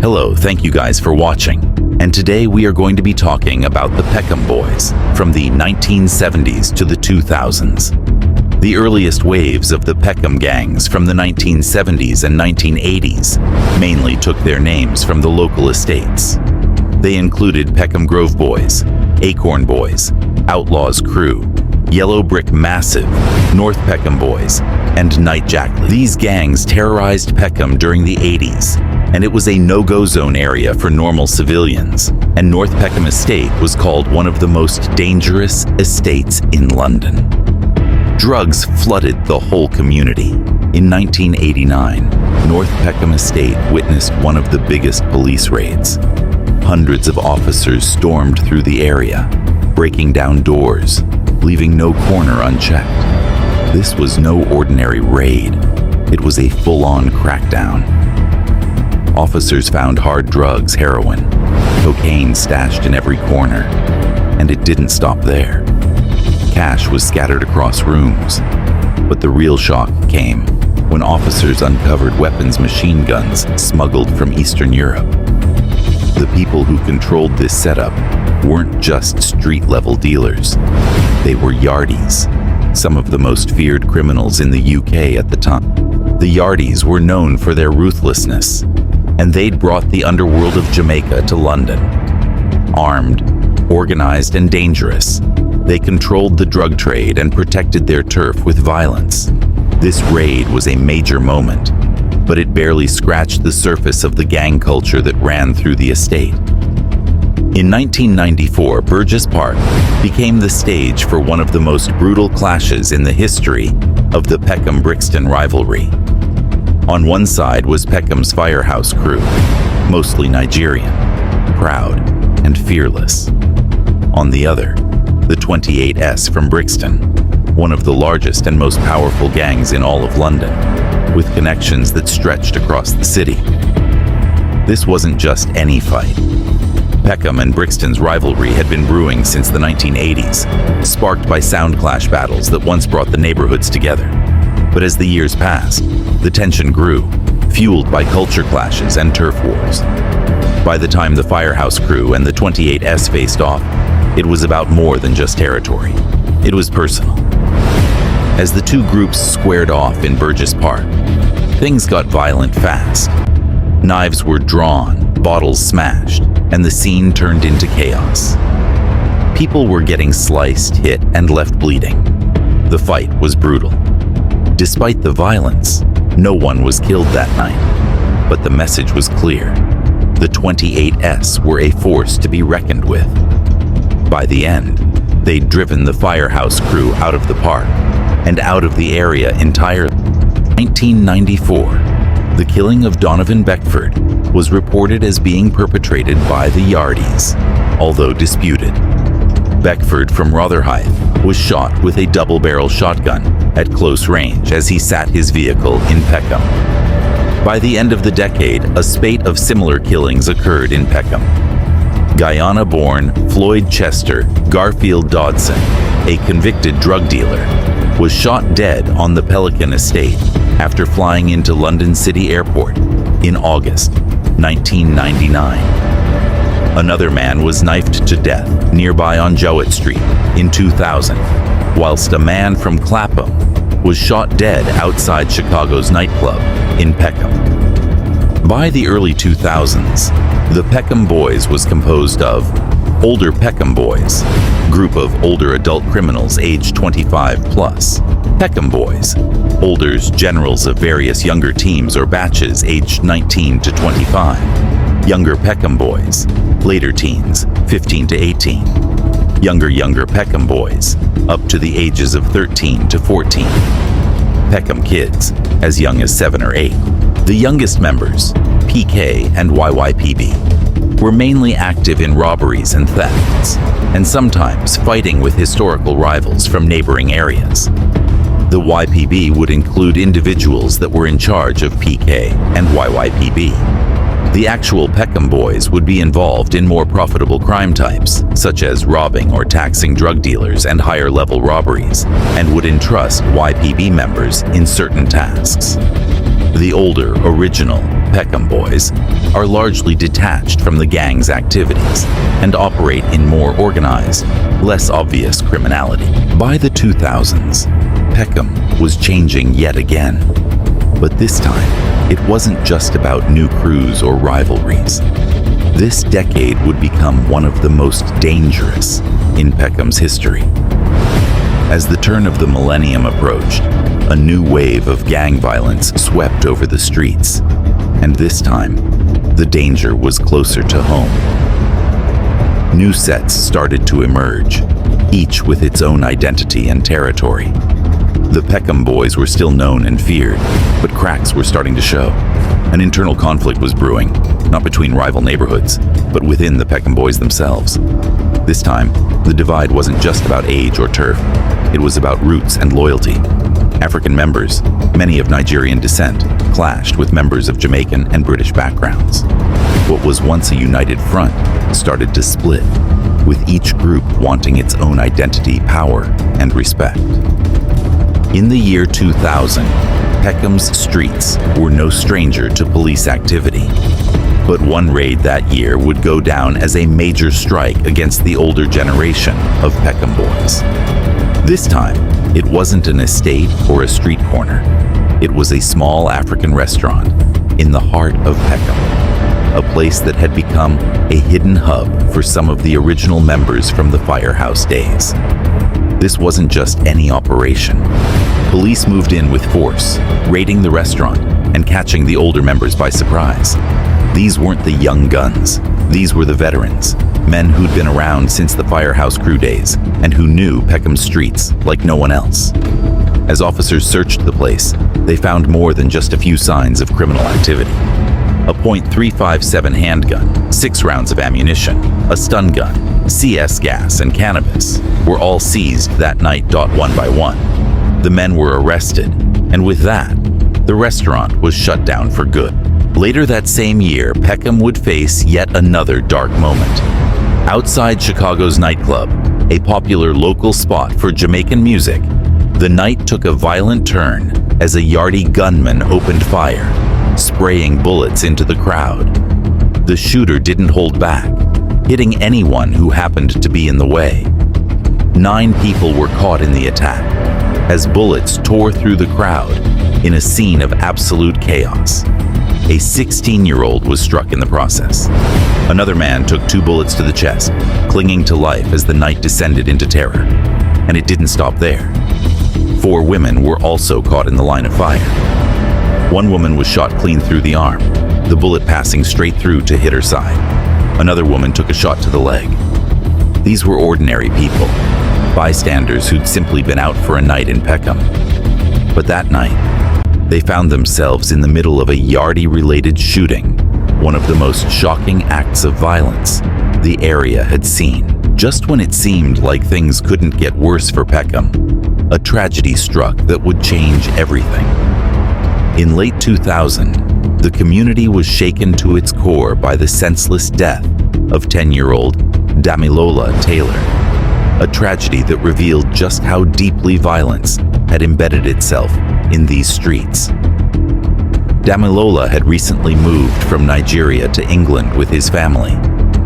Hello, thank you guys for watching. And today we are going to be talking about the Peckham Boys from the 1970s to the 2000s. The earliest waves of the Peckham gangs from the 1970s and 1980s mainly took their names from the local estates. They included Peckham Grove Boys, Acorn Boys, Outlaws Crew, Yellow Brick Massive, North Peckham Boys, and Night Jack. These gangs terrorized Peckham during the 80s, and it was a no-go zone area for normal civilians, and North Peckham Estate was called one of the most dangerous estates in London. Drugs flooded the whole community. In 1989, North Peckham Estate witnessed one of the biggest police raids. Hundreds of officers stormed through the area, breaking down doors, leaving no corner unchecked. This was no ordinary raid. It was a full-on crackdown. Officers found hard drugs, heroin, cocaine stashed in every corner, and it didn't stop there. Cash was scattered across rooms, but the real shock came when officers uncovered weapons, machine guns smuggled from Eastern Europe. The people who controlled this setup weren't just street-level dealers. They were yardies, some of the most feared criminals in the UK at the time. The yardies were known for their ruthlessness, and they'd brought the underworld of Jamaica to London. Armed, organized, and dangerous, they controlled the drug trade and protected their turf with violence. This raid was a major moment, but it barely scratched the surface of the gang culture that ran through the estate. In 1994, Burgess Park became the stage for one of the most brutal clashes in the history of the Peckham-Brixton rivalry. On one side was Peckham's firehouse crew, mostly Nigerian, proud and fearless. On the other, the 28s from Brixton, one of the largest and most powerful gangs in all of London, with connections that stretched across the city. This wasn't just any fight. Peckham and Brixton's rivalry had been brewing since the 1980s, sparked by sound clash battles that once brought the neighborhoods together. But as the years passed, the tension grew, fueled by culture clashes and turf wars. By the time the firehouse crew and the 28s faced off, it was about more than just territory. It was personal. As the two groups squared off in Burgess Park, things got violent fast. Knives were drawn, bottles smashed, and the scene turned into chaos. People were getting sliced, hit, and left bleeding. The fight was brutal. Despite the violence, no one was killed that night, but the message was clear. The 28s were a force to be reckoned with. By the end, they'd driven the firehouse crew out of the park and out of the area entirely. 1994, the killing of Donovan Beckford was reported as being perpetrated by the Yardies, although disputed. Beckford from Rotherhithe was shot with a double-barrel shotgun at close range as he sat his vehicle in Peckham. By the end of the decade, a spate of similar killings occurred in Peckham. Guyana-born Floyd Chester Garfield Dodson, a convicted drug dealer, was shot dead on the Pelican estate after flying into London City Airport in August 1999. Another man was knifed to death nearby on Jowett Street in 2000, whilst a man from Clapham was shot dead outside Chicago's nightclub in Peckham. By the early 2000s, the Peckham Boys was composed of older Peckham Boys, group of older adult criminals aged 25 plus, Peckham Boys, olders, generals of various younger teams or batches aged 19 to 25, younger Peckham Boys, later teens, 15 to 18, younger Peckham Boys, up to the ages of 13 to 14, Peckham Kids, as young as 7 or 8. The youngest members, PK and YYPB, were mainly active in robberies and thefts, and sometimes fighting with historical rivals from neighboring areas. The YPB would include individuals that were in charge of PK and YYPB. The actual Peckham Boys would be involved in more profitable crime types, such as robbing or taxing drug dealers and higher-level robberies, and would entrust YPB members in certain tasks. The older, original Peckham Boys are largely detached from the gang's activities and operate in more organized, less obvious criminality. By the 2000s, Peckham was changing yet again. But this time, it wasn't just about new crews or rivalries. This decade would become one of the most dangerous in Peckham's history. As the turn of the millennium approached, a new wave of gang violence swept over the streets, and this time, the danger was closer to home. New sets started to emerge, each with its own identity and territory. The Peckham Boys were still known and feared, but cracks were starting to show. An internal conflict was brewing, not between rival neighborhoods, but within the Peckham Boys themselves. This time, the divide wasn't just about age or turf. It was about roots and loyalty. African members, many of Nigerian descent, clashed with members of Jamaican and British backgrounds. What was once a united front started to split, with each group wanting its own identity, power, and respect. In the year 2000, Peckham's streets were no stranger to police activity. But one raid that year would go down as a major strike against the older generation of Peckham Boys. This time, it wasn't an estate or a street corner. It was a small African restaurant in the heart of Peckham, a place that had become a hidden hub for some of the original members from the Firehouse days. This wasn't just any operation. Police moved in with force, raiding the restaurant and catching the older members by surprise. These weren't the young guns. These were the veterans, men who'd been around since the Firehouse crew days and who knew Peckham's streets like no one else. As officers searched the place, they found more than just a few signs of criminal activity. A .357 handgun, 6 rounds of ammunition, a stun gun, CS gas, and cannabis were all seized that night. One by one. The men were arrested, and with that, the restaurant was shut down for good. Later that same year, Peckham would face yet another dark moment. Outside Chicago's nightclub, a popular local spot for Jamaican music, the night took a violent turn as a Yardie gunman opened fire, spraying bullets into the crowd. The shooter didn't hold back, hitting anyone who happened to be in the way. 9 people were caught in the attack, as bullets tore through the crowd in a scene of absolute chaos. A 16-year-old was struck in the process. Another man took 2 bullets to the chest, clinging to life as the night descended into terror. And it didn't stop there. 4 women were also caught in the line of fire. One woman was shot clean through the arm, the bullet passing straight through to hit her side. Another woman took a shot to the leg. These were ordinary people, bystanders who'd simply been out for a night in Peckham. But that night, they found themselves in the middle of a Yardie-related shooting, one of the most shocking acts of violence the area had seen. Just when it seemed like things couldn't get worse for Peckham, a tragedy struck that would change everything. In late 2000, the community was shaken to its core by the senseless death of 10-year-old Damilola Taylor, a tragedy that revealed just how deeply violence had embedded itself in these streets. Damilola had recently moved from Nigeria to England with his family.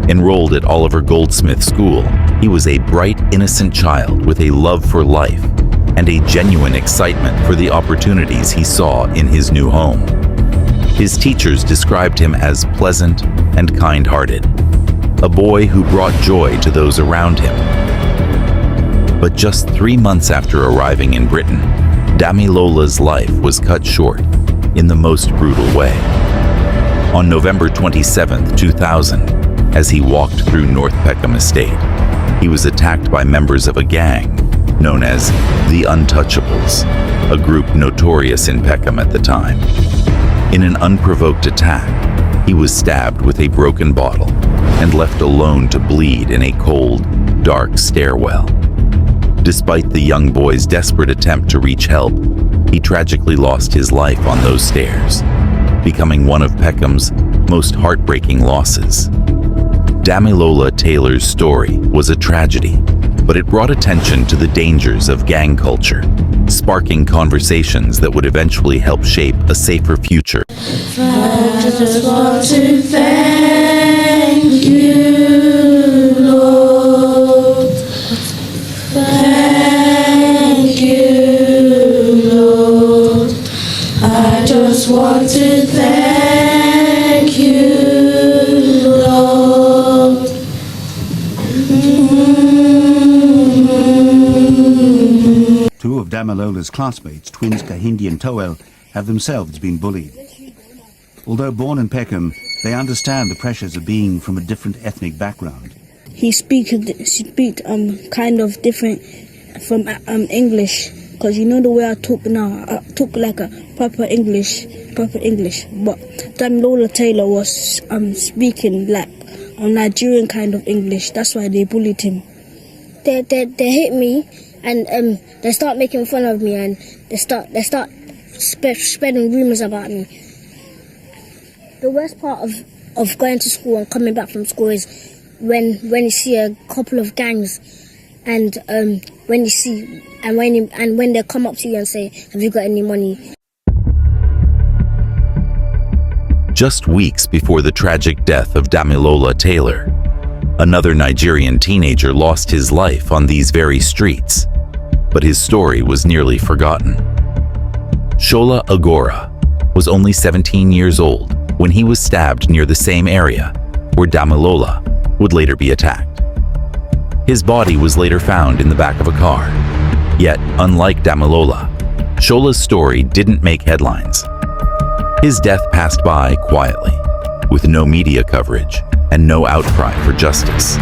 Enrolled at Oliver Goldsmith School, he was a bright, innocent child with a love for life and a genuine excitement for the opportunities he saw in his new home. His teachers described him as pleasant and kind-hearted, a boy who brought joy to those around him. But just 3 months after arriving in Britain, Damilola's life was cut short in the most brutal way. On November 27, 2000, as he walked through North Peckham Estate, he was attacked by members of a gang known as the Untouchables, a group notorious in Peckham at the time. In an unprovoked attack, he was stabbed with a broken bottle and left alone to bleed in a cold, dark stairwell. Despite the young boy's desperate attempt to reach help, he tragically lost his life on those stairs, becoming one of Peckham's most heartbreaking losses. Damilola Taylor's story was a tragedy, but it brought attention to the dangers of gang culture, sparking conversations that would eventually help shape a safer future. I just want to thank you, Lord. Thank you, Lord. I just want to thank you, Lord. Two of Damilola's classmates, twins Kahindi and Toel, have themselves been bullied. Although born in Peckham, they understand the pressures of being from a different ethnic background. He speak kind of different from English, because you know the way I talk now. I talk like a proper English. But Damilola Taylor was speaking like a Nigerian kind of English. That's why they bullied him. They hit me, and they start making fun of me, and they start spreading rumors about me. The worst part of going to school and coming back from school is when you see a couple of gangs, and when they come up to you and say, "Have you got any money?" Just weeks before the tragic death of Damilola Taylor, another Nigerian teenager lost his life on these very streets, but his story was nearly forgotten. Shola Agora was only 17 years old when he was stabbed near the same area where Damilola would later be attacked. His body was later found in the back of a car. Yet, unlike Damilola, Shola's story didn't make headlines. His death passed by quietly, with no media coverage and no outcry for justice.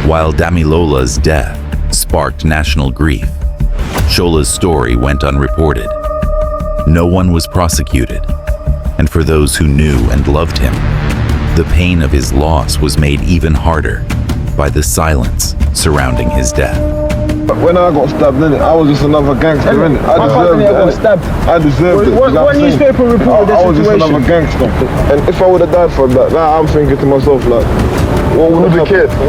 While Damilola's death sparked national grief, Shola's story went unreported. No one was prosecuted, and for those who knew and loved him, the pain of his loss was made even harder by the silence surrounding his death. When I got stabbed, innit, I was just another gangster, innit? I deserved it. Got stabbed. I deserved it. What newspaper reported the I was situation? just another gangster. And if I would have died for that, now I'm thinking to myself, like, what would have cared? Who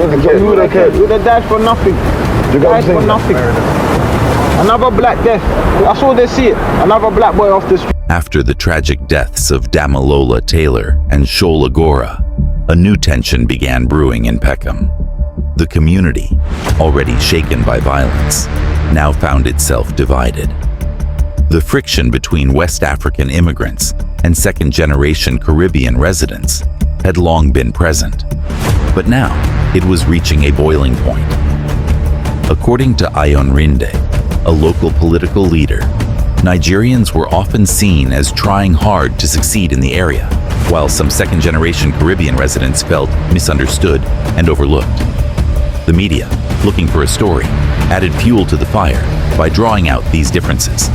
would have cared? You would have died for nothing. You Died for nothing. Another black death. That's all they see it. Another black boy off the street. After the tragic deaths of Damilola Taylor and Shola Agora, a new tension began brewing in Peckham. The community, already shaken by violence, now found itself divided. The friction between West African immigrants and second-generation Caribbean residents had long been present, but now it was reaching a boiling point. According to Ayon Rinde, a local political leader, Nigerians were often seen as trying hard to succeed in the area, while some second-generation Caribbean residents felt misunderstood and overlooked. The media, looking for a story, added fuel to the fire by drawing out these differences.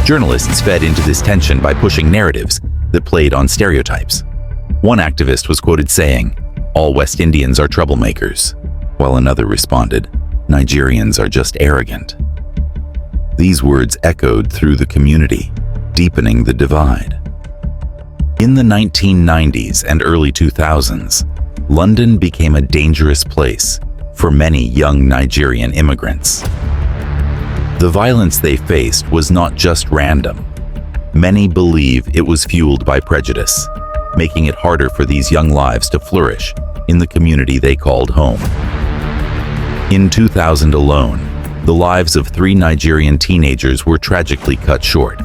Journalists fed into this tension by pushing narratives that played on stereotypes. One activist was quoted saying, "All West Indians are troublemakers," while another responded, "Nigerians are just arrogant." These words echoed through the community, deepening the divide. In the 1990s and early 2000s, London became a dangerous place for many young Nigerian immigrants. The violence they faced was not just random. Many believe it was fueled by prejudice, making it harder for these young lives to flourish in the community they called home. In 2000 alone, the lives of 3 Nigerian teenagers were tragically cut short: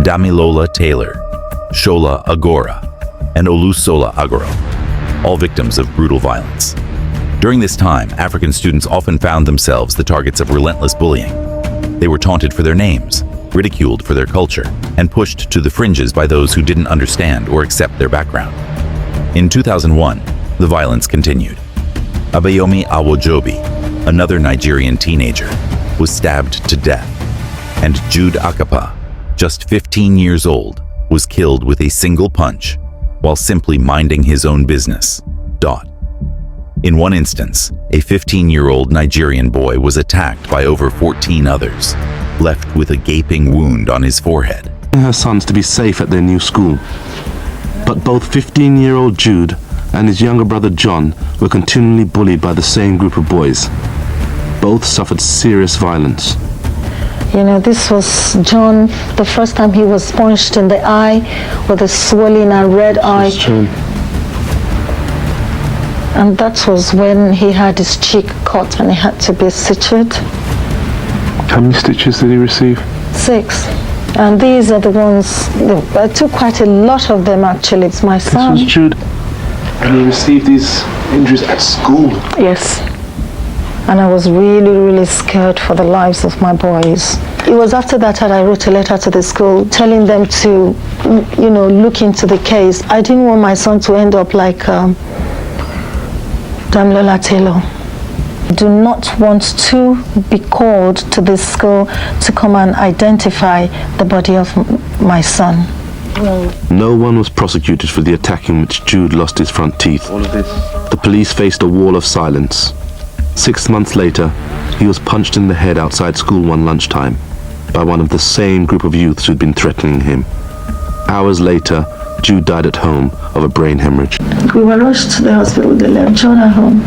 Damilola Taylor, Shola Agora, and Olusola Agoro, all victims of brutal violence. During this time, African students often found themselves the targets of relentless bullying. They were taunted for their names, ridiculed for their culture, and pushed to the fringes by those who didn't understand or accept their background. In 2001, the violence continued. Abayomi Awojobi, another Nigerian teenager, was stabbed to death, and Jude Akapa, just 15 years old, was killed with a single punch while simply minding his own business. In one instance, a 15-year-old Nigerian boy was attacked by over 14 others, left with a gaping wound on his forehead. Her sons to be safe at their new school, but both 15-year-old Jude and his younger brother John were continually bullied by the same group of boys. Both suffered serious violence. You know, this was John, the first time he was punched in the eye with a swollen and red eye. And that was when he had his cheek cut and he had to be sutured. How many stitches did he receive? 6. And these are the ones, I took quite a lot of them actually. It's my son. This was Jude. And he received these injuries at school. Yes. And I was really, really scared for the lives of my boys. It was after that I wrote a letter to the school telling them to, you know, look into the case. I didn't want my son to end up like Damilola Taylor. I do not want to be called to this school to come and identify the body of my son. No one was prosecuted for the attack in which Jude lost his front teeth. The police faced a wall of silence. 6 months later, he was punched in the head outside school one lunchtime by one of the same group of youths who'd been threatening him. Hours later, Jude died at home of a brain hemorrhage. We were rushed to the hospital. They left John at home.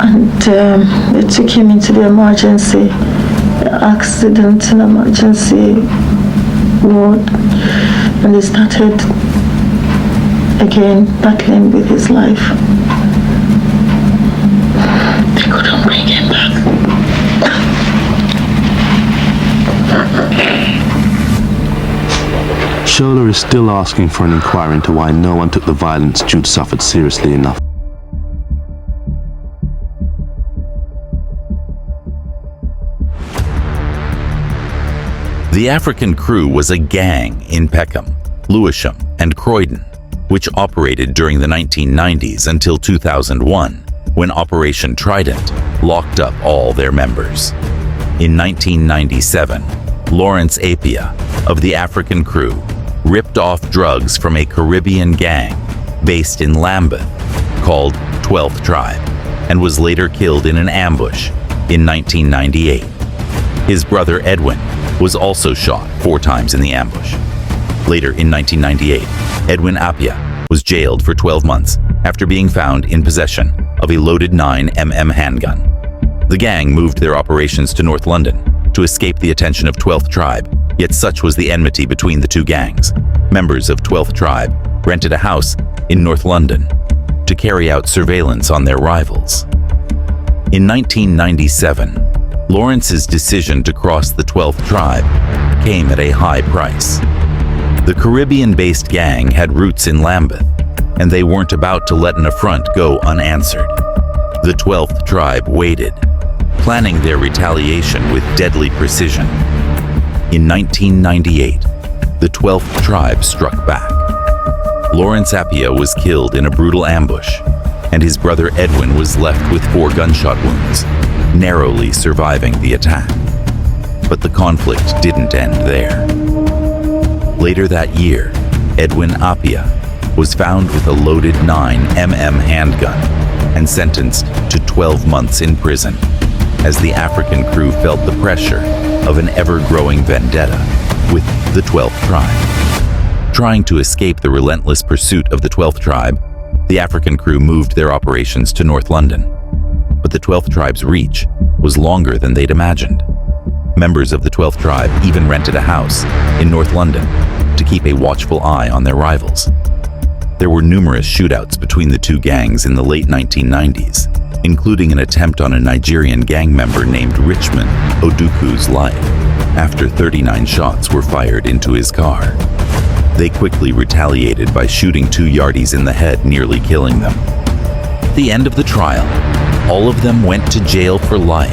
And they took him into the emergency accident and emergency ward. And they started again battling with his life. They couldn't bring him back. Shola is still asking for an inquiry into why no one took the violence Jude suffered seriously enough. The African Crew was a gang in Peckham, Lewisham, and Croydon, which operated during the 1990s until 2001, when Operation Trident locked up all their members. In 1997, Lawrence Appiah of the African Crew ripped off drugs from a Caribbean gang based in Lambeth called 12th Tribe and was later killed in an ambush in 1998. His brother Edwin was also shot 4 times in the ambush. Later in 1998, Edwin Appiah was jailed for 12 months after being found in possession of a loaded 9mm handgun. The gang moved their operations to North London to escape the attention of 12th Tribe, yet such was the enmity between the two gangs. Members of 12th Tribe rented a house in North London to carry out surveillance on their rivals. In 1997, Lawrence's decision to cross the 12th Tribe came at a high price. The Caribbean-based gang had roots in Lambeth, and they weren't about to let an affront go unanswered. The 12th Tribe waited, planning their retaliation with deadly precision. In 1998, the 12th Tribe struck back. Lawrence Appiah was killed in a brutal ambush, and his brother Edwin was left with 4 gunshot wounds, narrowly surviving the attack. But the conflict didn't end there. Later that year, Edwin Appiah was found with a loaded 9mm handgun and sentenced to 12 months in prison, as the African Crew felt the pressure of an ever-growing vendetta with the 12th Tribe. Trying to escape the relentless pursuit of the 12th Tribe, the African Crew moved their operations to North London. But the 12th Tribe's reach was longer than they'd imagined. Members of the 12th Tribe even rented a house in North London to keep a watchful eye on their rivals. There were numerous shootouts between the two gangs in the late 1990s, including an attempt on a Nigerian gang member named Richmond Oduku's life, after 39 shots were fired into his car. They quickly retaliated by shooting 2 yardies in the head, nearly killing them. At the end of the trial, all of them went to jail for life,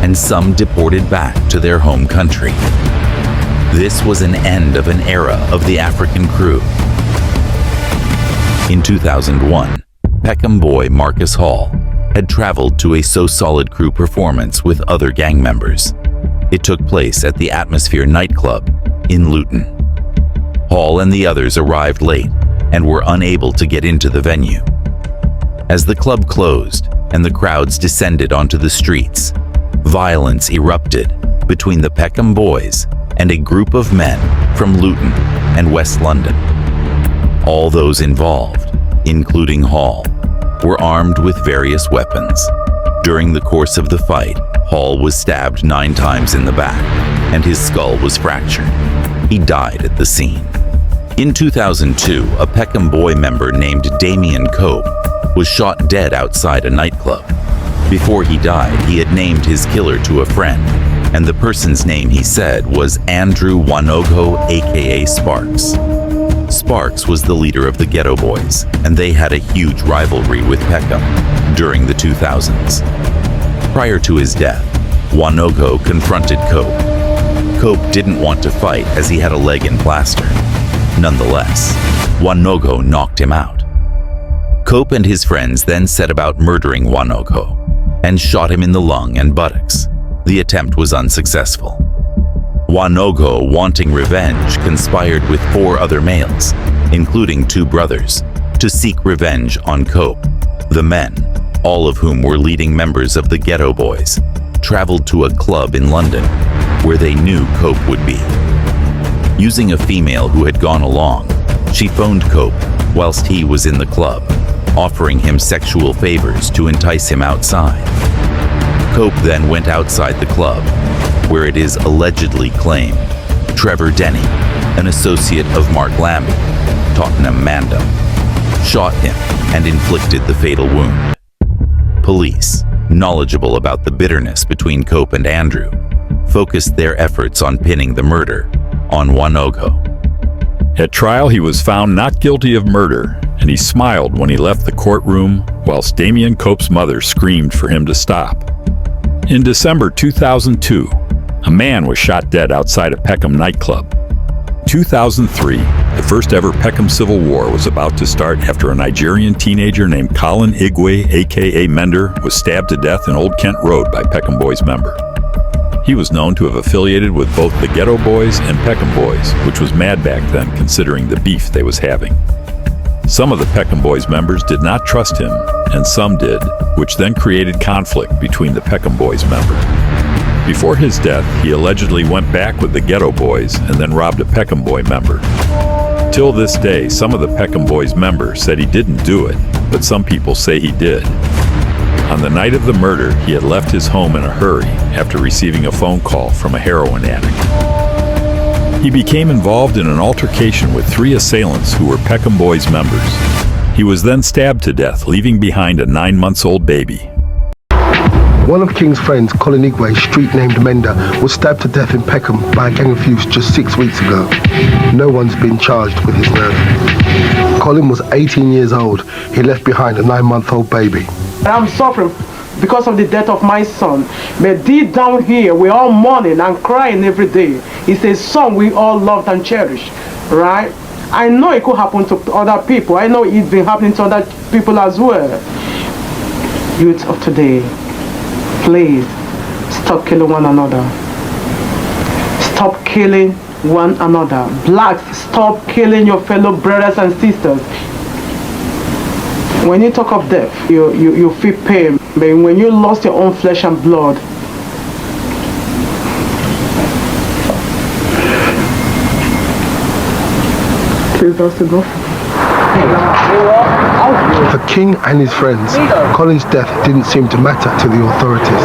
and some deported back to their home country. This was an end of an era of the African Crew. In 2001, Peckham boy Marcus Hall had traveled to a So Solid Crew performance with other gang members. It took place at the Atmosphere nightclub in Luton. Hall and the others arrived late and were unable to get into the venue. As the club closed and the crowds descended onto the streets, violence erupted between the Peckham boys and a group of men from Luton and West London. All those involved, including Hall, were armed with various weapons. During the course of the fight, Hall was stabbed 9 times in the back, and his skull was fractured. He died at the scene. In 2002, a Peckham boy member named Damien Cope was shot dead outside a nightclub. Before he died, he had named his killer to a friend, and the person's name, he said, was Andrew Wanogo, aka Sparks. Sparks was the leader of the Ghetto Boys, and they had a huge rivalry with Peckham during the 2000s. Prior to his death, Wanogo confronted Cope. Cope didn't want to fight as he had a leg in plaster. Nonetheless, Wanogo knocked him out. Cope and his friends then set about murdering Wanogo and shot him in the lung and buttocks. The attempt was unsuccessful. Wanogo, wanting revenge, conspired with 4 other males, including 2 brothers, to seek revenge on Cope. The men, all of whom were leading members of the Ghetto Boys, traveled to a club in London where they knew Cope would be. Using a female who had gone along, she phoned Cope whilst he was in the club, offering him sexual favors to entice him outside. Cope then went outside the club, where it is allegedly claimed Trevor Denny, an associate of Mark Lambie, Tottenham Mando, shot him and inflicted the fatal wound. Police, knowledgeable about the bitterness between Cope and Andrew, focused their efforts on pinning the murder on Wanogo. At trial, he was found not guilty of murder, and he smiled when he left the courtroom whilst Damien Cope's mother screamed for him to stop. In December 2002, a man was shot dead outside a Peckham nightclub. 2003, the first ever Peckham Civil War was about to start after a Nigerian teenager named Colin Igwe, aka Mender, was stabbed to death in Old Kent Road by Peckham Boys member. He was known to have affiliated with both the Ghetto Boys and Peckham Boys, which was mad back then considering the beef they was having. Some of the Peckham Boys members did not trust him, and some did, which then created conflict between the Peckham Boys member. Before his death, he allegedly went back with the Ghetto Boys and then robbed a Peckham Boy member. Till this day, some of the Peckham Boys members said he didn't do it, but some people say he did. On the night of the murder, he had left his home in a hurry after receiving a phone call from a heroin addict. He became involved in an altercation with 3 assailants who were Peckham Boys members. He was then stabbed to death, leaving behind a 9-month-old baby. One of King's friends, Colin Igwe, street named Mender, was stabbed to death in Peckham by a gang of youths just 6 weeks ago. No one's been charged with his murder. Colin was 18 years old. He left behind a 9-month-old baby. I'm suffering because of the death of my son. But deep down here, we're all mourning and crying every day. It's a son we all loved and cherished, right? I know it could happen to other people. I know it's been happening to other people as well. Youth of today, please stop killing one another. Stop killing one another. Blacks, stop killing your fellow brothers and sisters. When you talk of death, you feel pain. But when you lost your own flesh and blood, please, that's enough. For King and his friends, Colin's death didn't seem to matter to the authorities.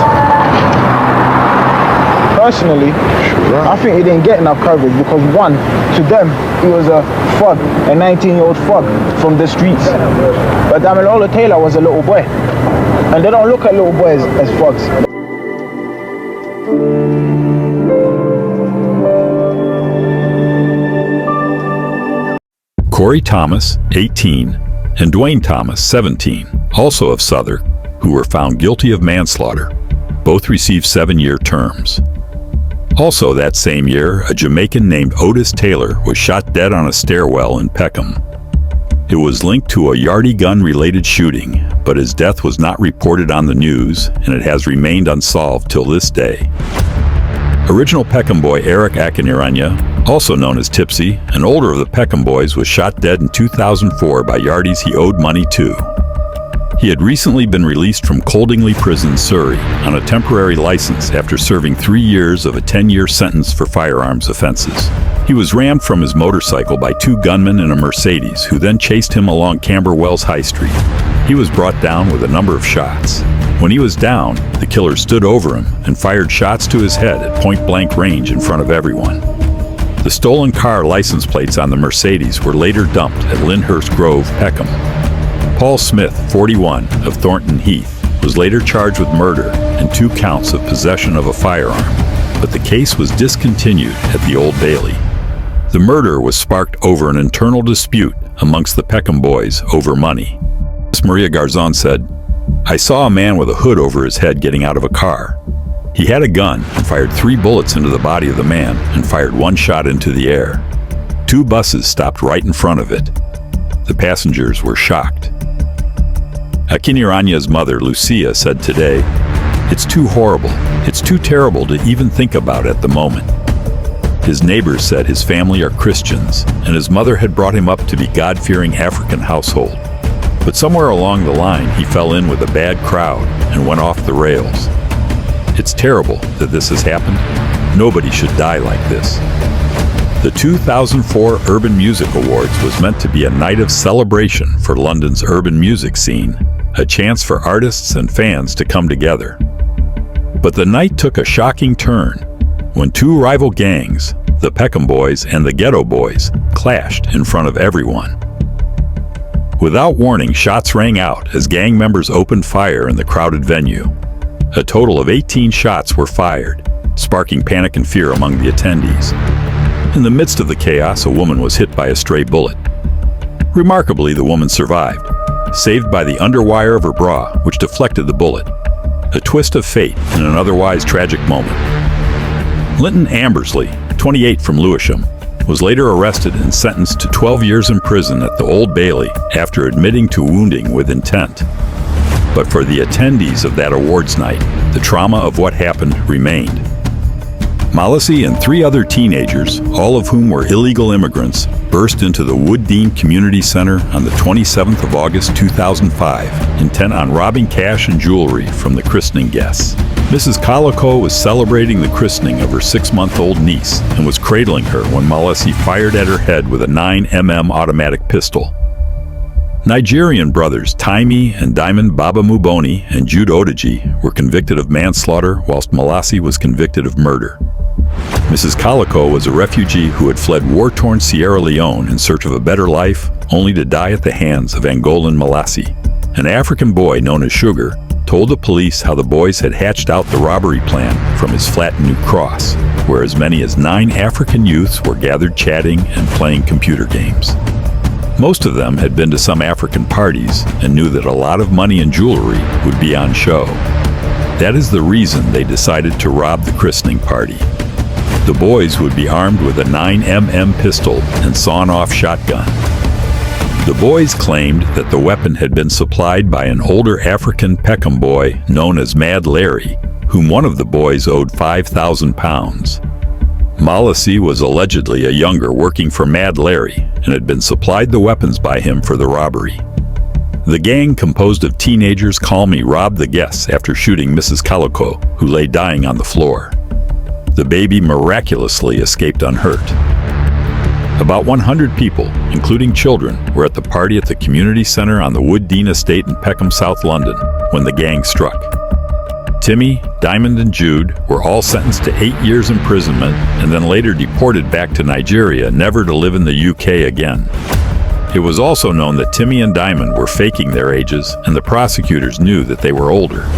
Personally, I think he didn't get enough coverage because one, to them, he was a thug, a 19-year-old thug from the streets. But Damilola Taylor was a little boy. And they don't look at little boys as thugs. Corey Thomas, 18, and Dwayne Thomas, 17, also of Southwark, who were found guilty of manslaughter. Both received 7-year terms. Also that same year, a Jamaican named Otis Taylor was shot dead on a stairwell in Peckham. It was linked to a Yardie gun-related shooting, but his death was not reported on the news, and it has remained unsolved till this day. Original Peckham boy Eric Akiniranya, also known as Tipsy, an older of the Peckham boys, was shot dead in 2004 by Yardies he owed money to. He had recently been released from Coldingley Prison, Surrey, on a temporary license after serving 3 years of a 10-year sentence for firearms offenses. He was rammed from his motorcycle by 2 gunmen in a Mercedes, who then chased him along Camberwell's High Street. He was brought down with a number of shots. When he was down, the killer stood over him and fired shots to his head at point-blank range in front of everyone. The stolen car license plates on the Mercedes were later dumped at Lyndhurst Grove, Peckham. Paul Smith, 41, of Thornton Heath, was later charged with murder and 2 counts of possession of a firearm, but the case was discontinued at the Old Bailey. The murder was sparked over an internal dispute amongst the Peckham boys over money. Miss Maria Garzon said, "I saw a man with a hood over his head getting out of a car. He had a gun and fired 3 bullets into the body of the man and fired 1 shot into the air. 2 buses stopped right in front of it. The passengers were shocked." Akiniranya's mother, Lucia, said today, "It's too horrible. It's too terrible to even think about at the moment." His neighbors said his family are Christians, and his mother had brought him up to be God-fearing African household. But somewhere along the line, he fell in with a bad crowd and went off the rails. It's terrible that this has happened. Nobody should die like this. The 2004 Urban Music Awards was meant to be a night of celebration for London's urban music scene, a chance for artists and fans to come together. But the night took a shocking turn when 2 rival gangs, the Peckham Boys and the Ghetto Boys, clashed in front of everyone. Without warning, shots rang out as gang members opened fire in the crowded venue. A total of 18 shots were fired, sparking panic and fear among the attendees. In the midst of the chaos, a woman was hit by a stray bullet. Remarkably, the woman survived, saved by the underwire of her bra, which deflected the bullet. A twist of fate in an otherwise tragic moment. Linton Ambersley, 28 from Lewisham, was later arrested and sentenced to 12 years in prison at the Old Bailey after admitting to wounding with intent. But for the attendees of that awards night, the trauma of what happened remained. Mollisey and 3 other teenagers, all of whom were illegal immigrants, burst into the Wood Dean Community Center on the 27th of August 2005, intent on robbing cash and jewelry from the christening guests. Mrs. Calico was celebrating the christening of her 6-month-old niece and was cradling her when Mollisey fired at her head with a 9mm automatic pistol. Nigerian brothers Taimi and Diamond Baba Muboni and Jude Odeji were convicted of manslaughter, whilst Mollisey was convicted of murder. Mrs. Calico was a refugee who had fled war-torn Sierra Leone in search of a better life, only to die at the hands of Angolan Mollisey. An African boy known as Sugar told the police how the boys had hatched out the robbery plan from his flat New Cross, where as many as 9 African youths were gathered chatting and playing computer games. Most of them had been to some African parties and knew that a lot of money and jewelry would be on show. That is the reason they decided to rob the christening party. The boys would be armed with a 9mm pistol and sawn-off shotgun. The boys claimed that the weapon had been supplied by an older African Peckham boy known as Mad Larry, whom one of the boys owed £5,000. Mollisey was allegedly a younger working for Mad Larry and had been supplied the weapons by him for the robbery. The gang, composed of teenagers, calmly robbed the guests after shooting Mrs. Calico, who lay dying on the floor. The baby miraculously escaped unhurt. About 100 people, including children, were at the party at the community center on the Wood Dean estate in Peckham, South London, when the gang struck. Timmy, Diamond, and Jude were all sentenced to 8 years imprisonment and then later deported back to Nigeria, never to live in the UK again. It was also known that Timmy and Diamond were faking their ages, and the prosecutors knew that they were older.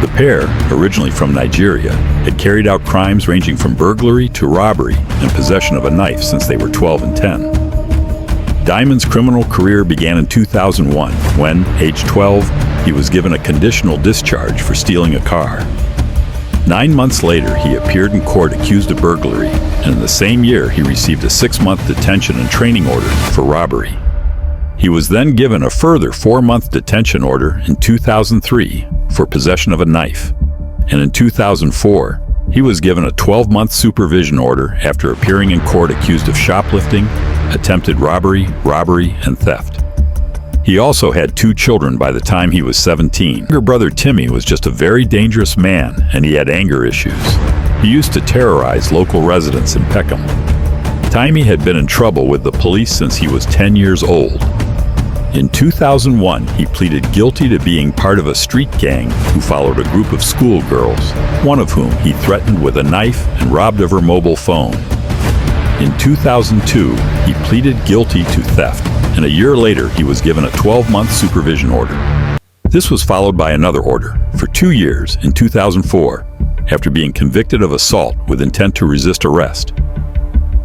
The pair, originally from Nigeria, had carried out crimes ranging from burglary to robbery and possession of a knife since they were 12 and 10. Diamond's criminal career began in 2001 when, age 12, he was given a conditional discharge for stealing a car. 9 months later, he appeared in court accused of burglary, and in the same year he received a 6-month detention and training order for robbery. He was then given a further 4-month detention order in 2003 for possession of a knife, and in 2004, he was given a 12-month supervision order after appearing in court accused of shoplifting, attempted robbery, and theft. He also had 2 children by the time he was 17. Younger brother Timmy was just a very dangerous man, and he had anger issues. He used to terrorize local residents in Peckham. Timmy had been in trouble with the police since he was 10 years old. In 2001, he pleaded guilty to being part of a street gang who followed a group of schoolgirls, one of whom he threatened with a knife and robbed of her mobile phone. In 2002, he pleaded guilty to theft, and a year later he was given a 12-month supervision order. This was followed by another order for 2 years in 2004, after being convicted of assault with intent to resist arrest.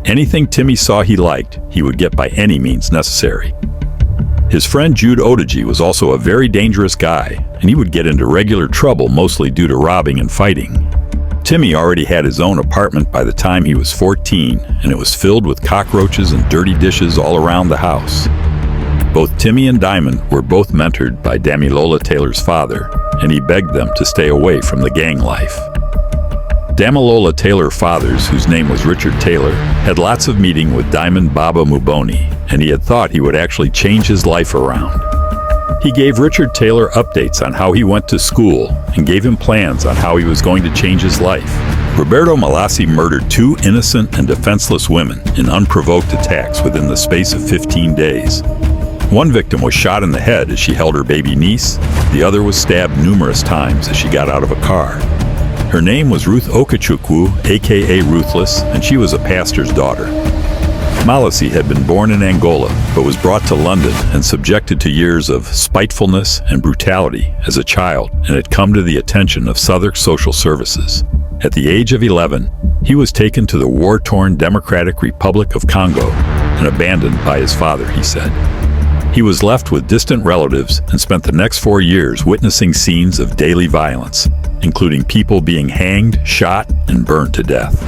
Anything Timmy saw he liked, he would get by any means necessary. His friend Jude Odeji was also a very dangerous guy, and he would get into regular trouble mostly due to robbing and fighting. Timmy already had his own apartment by the time he was 14, and it was filled with cockroaches and dirty dishes all around the house. Both Timmy and Diamond were both mentored by Damilola Taylor's father, and he begged them to stay away from the gang life. Damilola Taylor fathers, whose name was Richard Taylor, had lots of meeting with Diamond Baba Muboni, and he had thought he would actually change his life around. He gave Richard Taylor updates on how he went to school and gave him plans on how he was going to change his life. Roberto Malassi murdered 2 innocent and defenseless women in unprovoked attacks within the space of 15 days. One victim was shot in the head as she held her baby niece. The other was stabbed numerous times as she got out of a car. Her name was Ruth Okechukwu, aka Ruthless, and she was a pastor's daughter. Malassi had been born in Angola, but was brought to London and subjected to years of spitefulness and brutality as a child, and had come to the attention of Southwark Social Services. At the age of 11, he was taken to the war-torn Democratic Republic of Congo and abandoned by his father, he said. He was left with distant relatives and spent the next 4 years witnessing scenes of daily violence, including people being hanged, shot, and burned to death.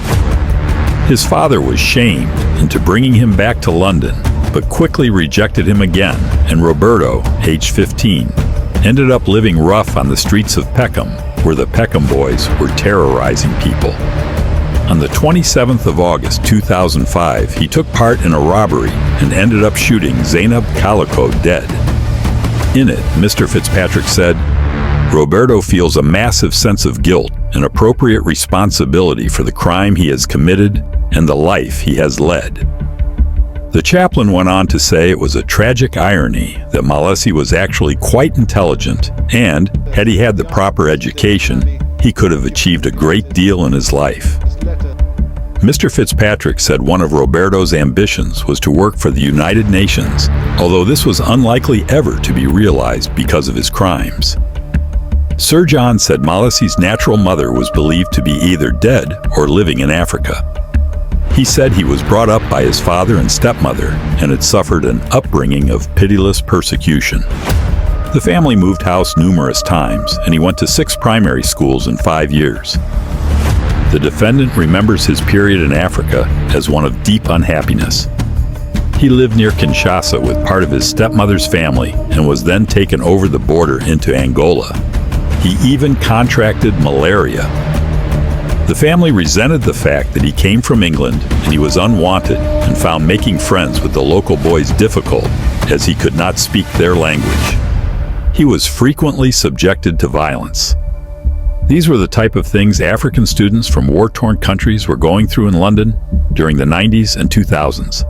His father was shamed into bringing him back to London, but quickly rejected him again, and Roberto, aged 15, ended up living rough on the streets of Peckham, where the Peckham boys were terrorizing people. On the 27th of August 2005, he took part in a robbery and ended up shooting Zainab Calico dead. In it, Mr. Fitzpatrick said, "Roberto feels a massive sense of guilt and appropriate responsibility for the crime he has committed and the life he has led." The chaplain went on to say it was a tragic irony that Malassi was actually quite intelligent and, had he had the proper education, he could have achieved a great deal in his life. Mr. Fitzpatrick said one of Roberto's ambitions was to work for the United Nations, although this was unlikely ever to be realized because of his crimes. Sir John said Malassi's natural mother was believed to be either dead or living in Africa. He said he was brought up by his father and stepmother and had suffered an upbringing of pitiless persecution. The family moved house numerous times, and he went to 6 primary schools in 5 years. The defendant remembers his period in Africa as one of deep unhappiness. He lived near Kinshasa with part of his stepmother's family and was then taken over the border into Angola. He even contracted malaria. The family resented the fact that he came from England and he was unwanted and found making friends with the local boys difficult as he could not speak their language. He was frequently subjected to violence. These were the type of things African students from war-torn countries were going through in London during the 90s and 2000s.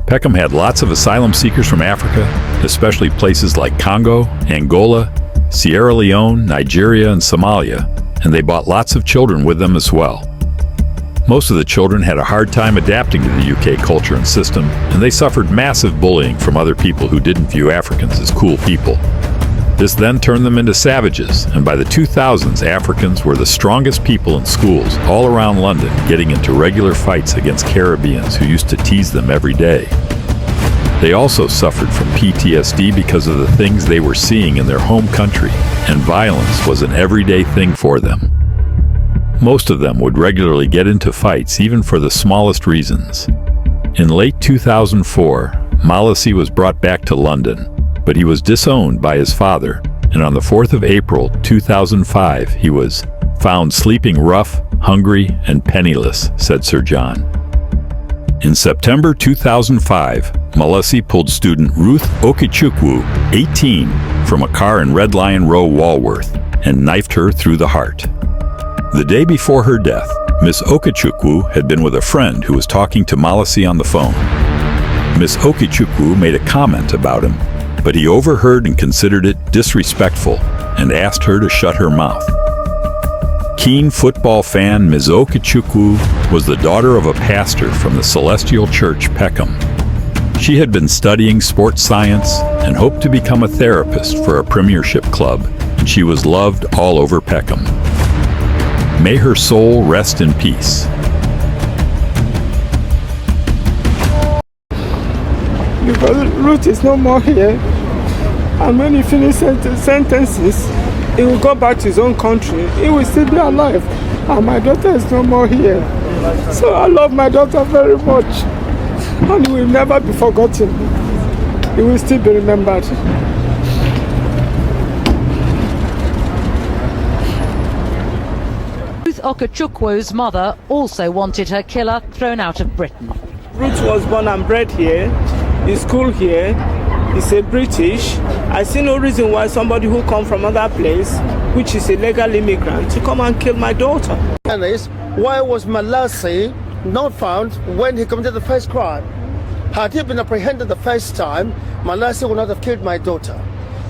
Peckham had lots of asylum seekers from Africa, especially places like Congo, Angola, Sierra Leone, Nigeria, and Somalia, and they brought lots of children with them as well. Most of the children had a hard time adapting to the UK culture and system, and they suffered massive bullying from other people who didn't view Africans as cool people. This then turned them into savages, and by the 2000s, Africans were the strongest people in schools all around London, getting into regular fights against Caribbeans who used to tease them every day. They also suffered from PTSD because of the things they were seeing in their home country, and violence was an everyday thing for them. Most of them would regularly get into fights even for the smallest reasons. In late 2004, Malassi was brought back to London, but he was disowned by his father, and on the 4th of April 2005, he was found sleeping rough, hungry, and penniless, said Sir John. In September 2005, Malassi pulled student Ruth Okechukwu, 18, from a car in Red Lion Row, Walworth, and knifed her through the heart. The day before her death, Miss Okechukwu had been with a friend who was talking to Malassi on the phone. Miss Okechukwu made a comment about him, but he overheard and considered it disrespectful and asked her to shut her mouth. Keen football fan Ms. Okechukwu was the daughter of a pastor from the Celestial Church, Peckham. She had been studying sports science and hoped to become a therapist for a premiership club, and she was loved all over Peckham. May her soul rest in peace. Because Ruth is no more here, and when he finishes sentences, he will go back to his own country. He will still be alive, and my daughter is no more here. So I love my daughter very much, and he will never be forgotten. He will still be remembered. Ruth Okachukwu's mother also wanted her killer thrown out of Britain. Ruth was born and bred here, he schooled here, he's a British. I see no reason why somebody who come from another place, which is a legal immigrant, to come and kill my daughter. Why was Malassi not found when he committed the first crime? Had he been apprehended the first time, Malassi would not have killed my daughter.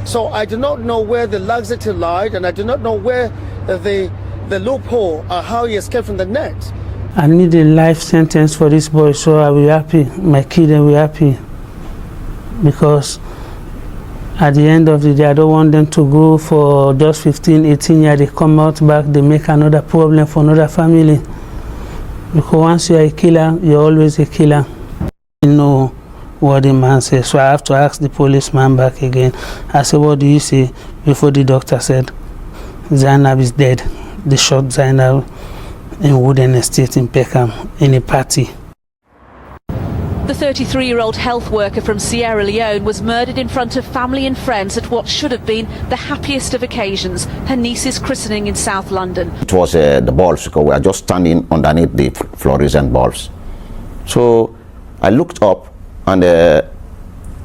So I do not know where the laxity lied, and I do not know where the loophole or how he escaped from the net. I need a life sentence for this boy, so I will be happy. My kid will be happy. Because at the end of the day, I don't want them to go for just 15, 18 years. They come out back, they make another problem for another family. Because once you are a killer, you're always a killer. You know what the man says, so I have to ask the policeman back again. I said, what do you say? Before the doctor said, Zainab is dead. They shot Zainab in Wooden Estate in Peckham in a party. The 33-year-old health worker from Sierra Leone was murdered in front of family and friends at what should have been the happiest of occasions, her niece's christening in South London. It was the balls, because we are just standing underneath the fluorescent balls. So I looked up and the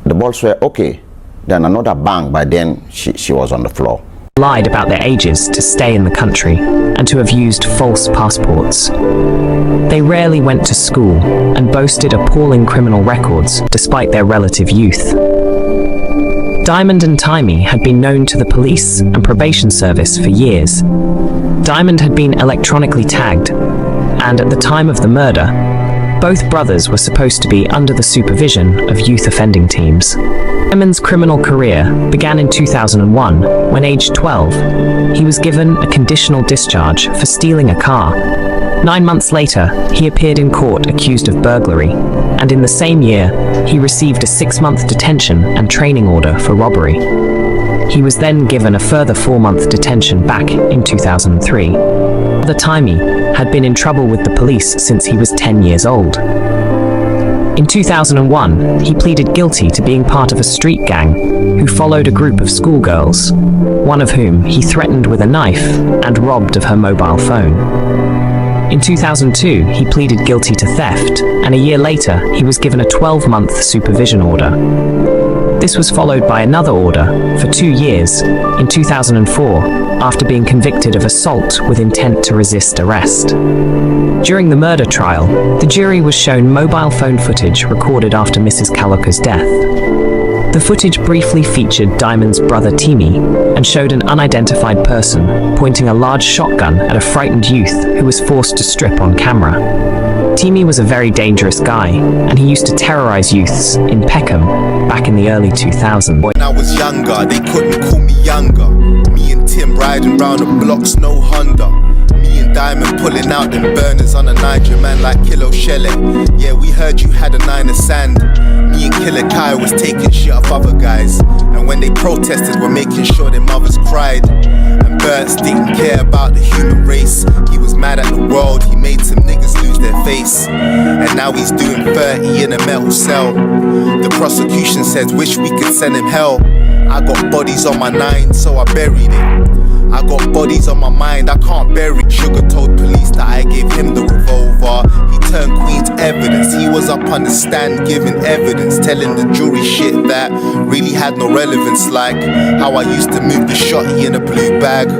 balls were okay. Then another bang, by then she was on the floor. Lied about their ages to stay in the country and to have used false passports. They rarely went to school and boasted appalling criminal records despite their relative youth. Diamond and Timey had been known to the police and probation service for years. Diamond had been electronically tagged, and at the time of the murder, both brothers were supposed to be under the supervision of youth offending teams. Diamond's criminal career began in 2001 when, aged 12, he was given a conditional discharge for stealing a car. 9 months later, he appeared in court accused of burglary, and in the same year, he received a 6-month detention and training order for robbery. He was then given a further 4-month detention back in 2003. The Timey had been in trouble with the police since he was 10 years old. In 2001, he pleaded guilty to being part of a street gang who followed a group of schoolgirls, one of whom he threatened with a knife and robbed of her mobile phone. In 2002, he pleaded guilty to theft, and a year later, he was given a 12-month supervision order. This was followed by another order for 2 years in 2004 after being convicted of assault with intent to resist arrest. During the murder trial, the jury was shown mobile phone footage recorded after Mrs. Kaloka's death. The footage briefly featured Diamond's brother Timmy and showed an unidentified person pointing a large shotgun at a frightened youth who was forced to strip on camera. Timmy was a very dangerous guy, and he used to terrorize youths in Peckham back in the early 2000s. When I was younger, they couldn't call me younger. Me and Tim riding round the blocks, no Honda. Me and Diamond pulling out them burners on a Niger man like Kilo Shelle. Yeah, we heard you had a 9 of sand. Me and Killer Kai was taking shit off other guys, and when they protested, we're making sure their mothers cried. And Burt's didn't care about the human race. He was mad at the world, he made some niggas lose their face. And now he's doing 30 in a metal cell. The prosecution says wish we could send him hell. I got bodies on my 9, so I buried it. I got bodies on my mind, I can't bury. Sugar told police that I gave him the revolver. He turned Queen's evidence. He was up on the stand giving evidence, telling the jury shit that really had no relevance, like how I used to move the shotty in a blue bag,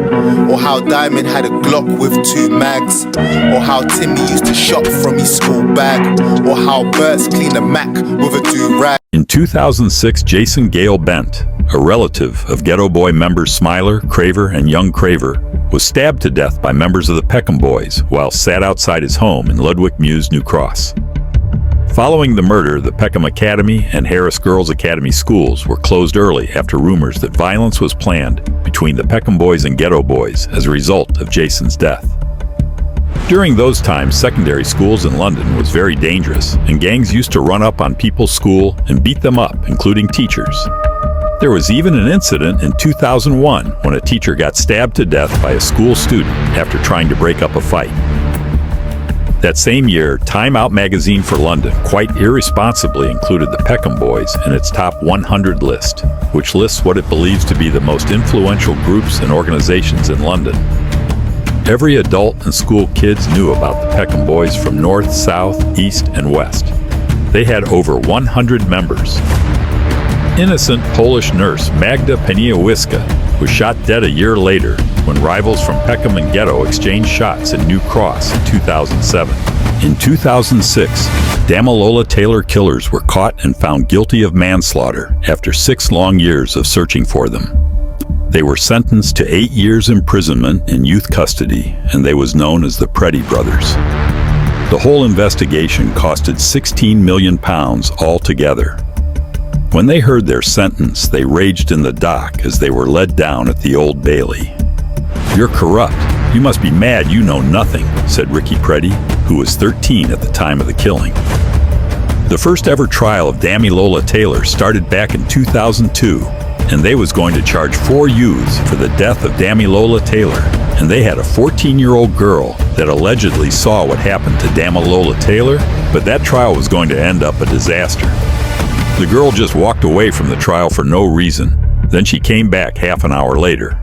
or how Diamond had a Glock with 2 mags, or how Timmy used to shop from his school bag, or how Burt's cleaned a Mac with a do-rag. In 2006, Jason Gale Bent, a relative of Ghetto Boy members Smiler, Craver, and Young Craver, was stabbed to death by members of the Peckham Boys while sat outside his home in Ludwig Mews, New Cross. Following the murder, the Peckham Academy and Harris Girls Academy schools were closed early after rumors that violence was planned between the Peckham Boys and Ghetto Boys as a result of Jason's death. During those times, secondary schools in London was very dangerous, and gangs used to run up on people's school and beat them up, including teachers. There was even an incident in 2001 when a teacher got stabbed to death by a school student after trying to break up a fight. That same year, Time Out magazine for London quite irresponsibly included the Peckham Boys in its top 100 list, which lists what it believes to be the most influential groups and organizations in London. Every adult and school kids knew about the Peckham Boys from north, south, east, and west. They had over 100 members. Innocent Polish nurse Magda Peniawiska was shot dead a year later when rivals from Peckham and Ghetto exchanged shots in New Cross in 2007. In 2006, Damilola Taylor killers were caught and found guilty of manslaughter after 6 long years of searching for them. They were sentenced to 8 years imprisonment in youth custody, and they was known as the Preddy brothers. The whole investigation costed £16 million altogether. When they heard their sentence, they raged in the dock as they were led down at the Old Bailey. "You're corrupt. You must be mad you know nothing," said Ricky Preddy, who was 13 at the time of the killing. The first ever trial of Damilola Taylor started back in 2002, and they was going to charge 4 youths for the death of Damilola Taylor, and they had a 14-year-old girl that allegedly saw what happened to Damilola Taylor, but that trial was going to end up a disaster. The girl just walked away from the trial for no reason. Then she came back half an hour later.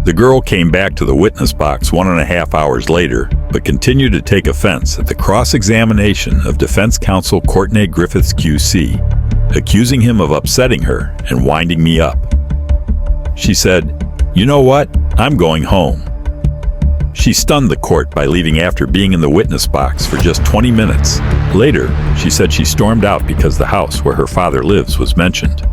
The girl came back to the witness box 1.5 hours later, but continued to take offense at the cross-examination of defense counsel Courtney Griffiths QC, accusing him of upsetting her and winding me up. She said, "You know what? I'm going home." She stunned the court by leaving after being in the witness box for just 20 minutes. Later, she said she stormed out because the house where her father lives was mentioned.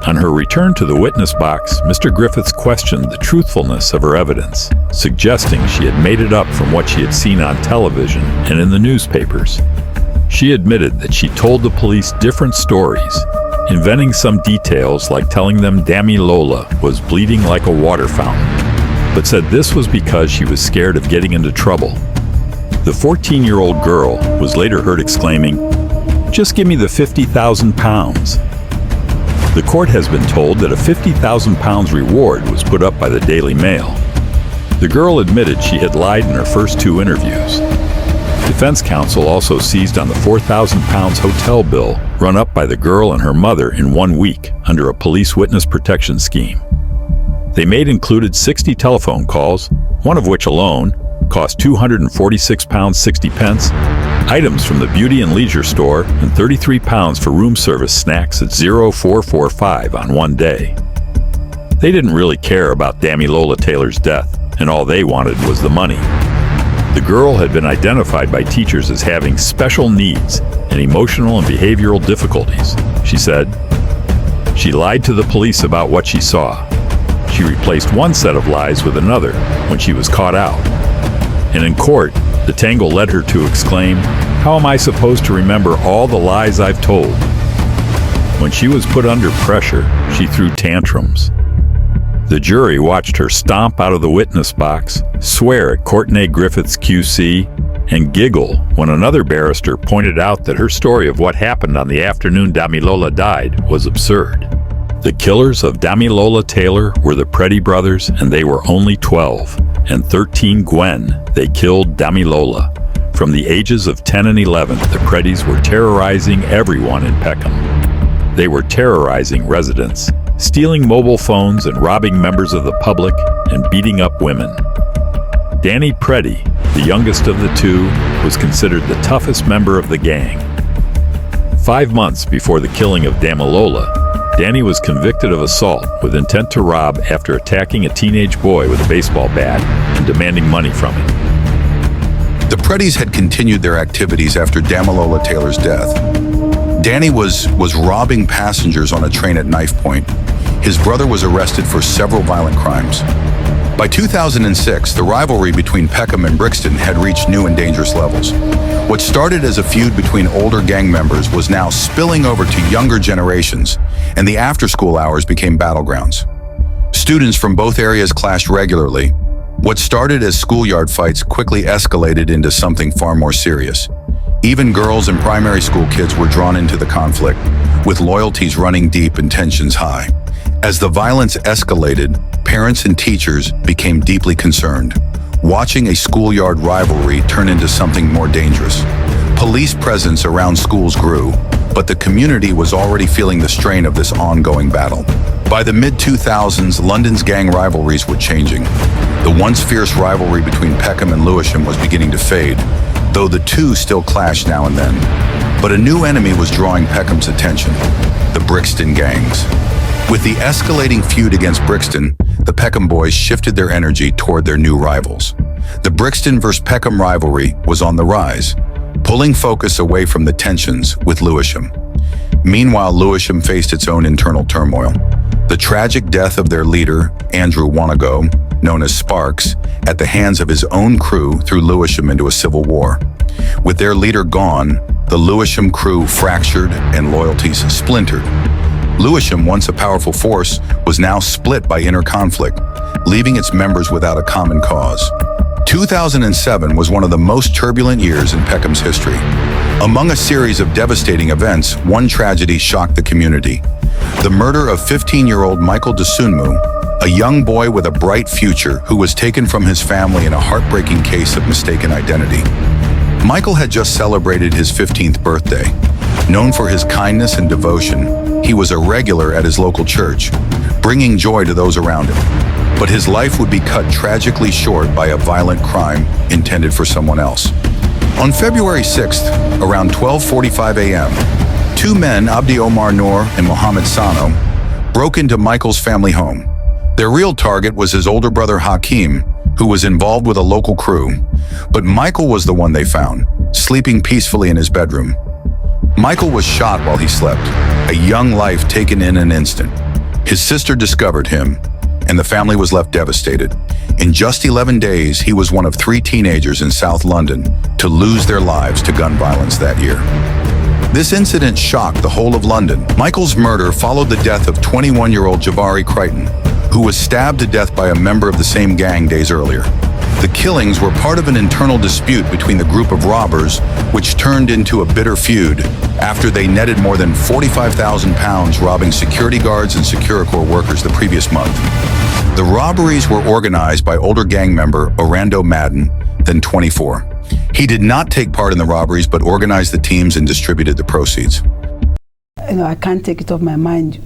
On her return to the witness box, Mr. Griffiths questioned the truthfulness of her evidence, suggesting she had made it up from what she had seen on television and in the newspapers. She admitted that she told the police different stories, inventing some details like telling them Damilola was bleeding like a water fountain, but said this was because she was scared of getting into trouble. The 14-year-old girl was later heard exclaiming, "Just give me the £50,000. The court has been told that a £50,000 reward was put up by the Daily Mail. The girl admitted she had lied in her first 2 interviews. Defense counsel also seized on the £4,000 hotel bill run up by the girl and her mother in 1 week under a police witness protection scheme. They made included 60 telephone calls, one of which alone cost £246.60, items from the beauty and leisure store, and £33 for room service snacks at 0445 on one day. They didn't really care about Damilola Taylor's death, and all they wanted was the money. The girl had been identified by teachers as having special needs and emotional and behavioral difficulties. She said, "She lied to the police about what she saw. She replaced one set of lies with another when she was caught out." And in court, the tangle led her to exclaim, "How am I supposed to remember all the lies I've told?" When she was put under pressure, she threw tantrums. The jury watched her stomp out of the witness box, swear at Courtney Griffiths QC, and giggle when another barrister pointed out that her story of what happened on the afternoon Damilola died was absurd. The killers of Damilola Taylor were the Preddy brothers, and they were only 12, and 13 Gwen. They killed Damilola. From the ages of 10 and 11, the Preddys were terrorizing everyone in Peckham. They were terrorizing residents, stealing mobile phones and robbing members of the public, and beating up women. Danny Preddy, the youngest of the 2, was considered the toughest member of the gang. 5 months before the killing of Damilola, Danny was convicted of assault with intent to rob after attacking a teenage boy with a baseball bat and demanding money from him. The Preddys had continued their activities after Damilola Taylor's death. Danny was robbing passengers on a train at knife point. His brother was arrested for several violent crimes. By 2006, the rivalry between Peckham and Brixton had reached new and dangerous levels. What started as a feud between older gang members was now spilling over to younger generations, and the after-school hours became battlegrounds. Students from both areas clashed regularly. What started as schoolyard fights quickly escalated into something far more serious. Even girls and primary school kids were drawn into the conflict, with loyalties running deep and tensions high. As the violence escalated, parents and teachers became deeply concerned, watching a schoolyard rivalry turn into something more dangerous. Police presence around schools grew, but the community was already feeling the strain of this ongoing battle. By the mid-2000s, London's gang rivalries were changing. The once fierce rivalry between Peckham and Lewisham was beginning to fade, though the two still clashed now and then. But a new enemy was drawing Peckham's attention: the Brixton gangs. With the escalating feud against Brixton, the Peckham boys shifted their energy toward their new rivals. The Brixton vs. Peckham rivalry was on the rise, pulling focus away from the tensions with Lewisham. Meanwhile, Lewisham faced its own internal turmoil. The tragic death of their leader, Andrew Wanago, known as Sparks, at the hands of his own crew threw Lewisham into a civil war. With their leader gone, the Lewisham crew fractured and loyalties splintered. Lewisham, once a powerful force, was now split by inner conflict, leaving its members without a common cause. 2007 was one of the most turbulent years in Peckham's history. Among a series of devastating events, one tragedy shocked the community: the murder of 15-year-old Michael Desunmu, a young boy with a bright future who was taken from his family in a heartbreaking case of mistaken identity. Michael had just celebrated his 15th birthday. Known for his kindness and devotion, he was a regular at his local church, bringing joy to those around him. But his life would be cut tragically short by a violent crime intended for someone else. On February 6th, around 12:45 a.m., two men, Abdi Omar Noor and Mohammed Sano, broke into Michael's family home. Their real target was his older brother Hakeem, who was involved with a local crew. But Michael was the one they found, sleeping peacefully in his bedroom. Michael was shot while he slept, a young life taken in an instant. His sister discovered him, and the family was left devastated. In just 11 days, he was one of 3 teenagers in South London to lose their lives to gun violence that year. This incident shocked the whole of London. Michael's murder followed the death of 21-year-old Javari Crichton, who was stabbed to death by a member of the same gang days earlier. The killings were part of an internal dispute between the group of robbers, which turned into a bitter feud after they netted more than £45,000 robbing security guards and Securicor workers the previous month. The robberies were organized by older gang member Orlando Madden, then 24. He did not take part in the robberies, but organized the teams and distributed the proceeds. I can't take it off my mind.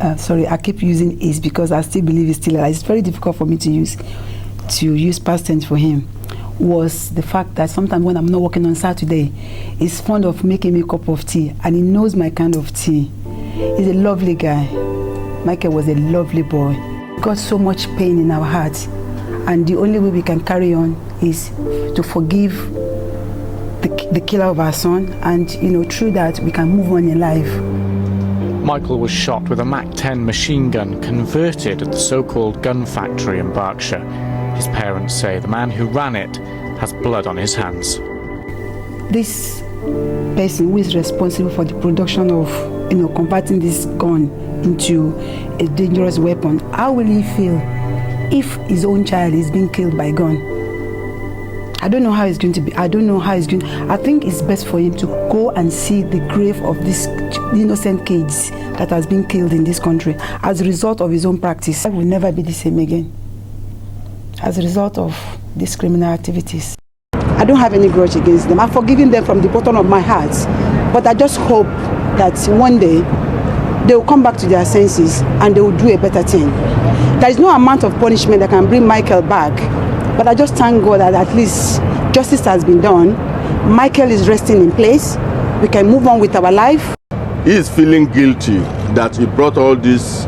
I keep using is because I still believe it's still alive. It's very difficult for me to use past tense for him. Was the fact that sometimes when I'm not working on Saturday, he's fond of making me a cup of tea, and he knows my kind of tea. He's a lovely guy. Michael was a lovely boy. Got so much pain in our hearts, and the only way we can carry on is to forgive the killer of our son, and through that we can move on in life. Michael was shot with a Mac-10 machine gun converted at the so-called gun factory in Berkshire. His parents say the man who ran it has blood on his hands. This person who is responsible for the production of, converting this gun into a dangerous weapon, how will he feel if his own child is being killed by gun? I don't know how it's going to be. I think it's best for him to go and see the grave of these innocent kids that has been killed in this country as a result of his own practice. I will never be the same again as a result of these criminal activities. I don't have any grudge against them. I've forgiven them from the bottom of my heart. But I just hope that one day they will come back to their senses and they will do a better thing. There is no amount of punishment that can bring Michael back. But I just thank God that at least justice has been done. Michael is resting in place. We can move on with our life. He is feeling guilty that he brought all this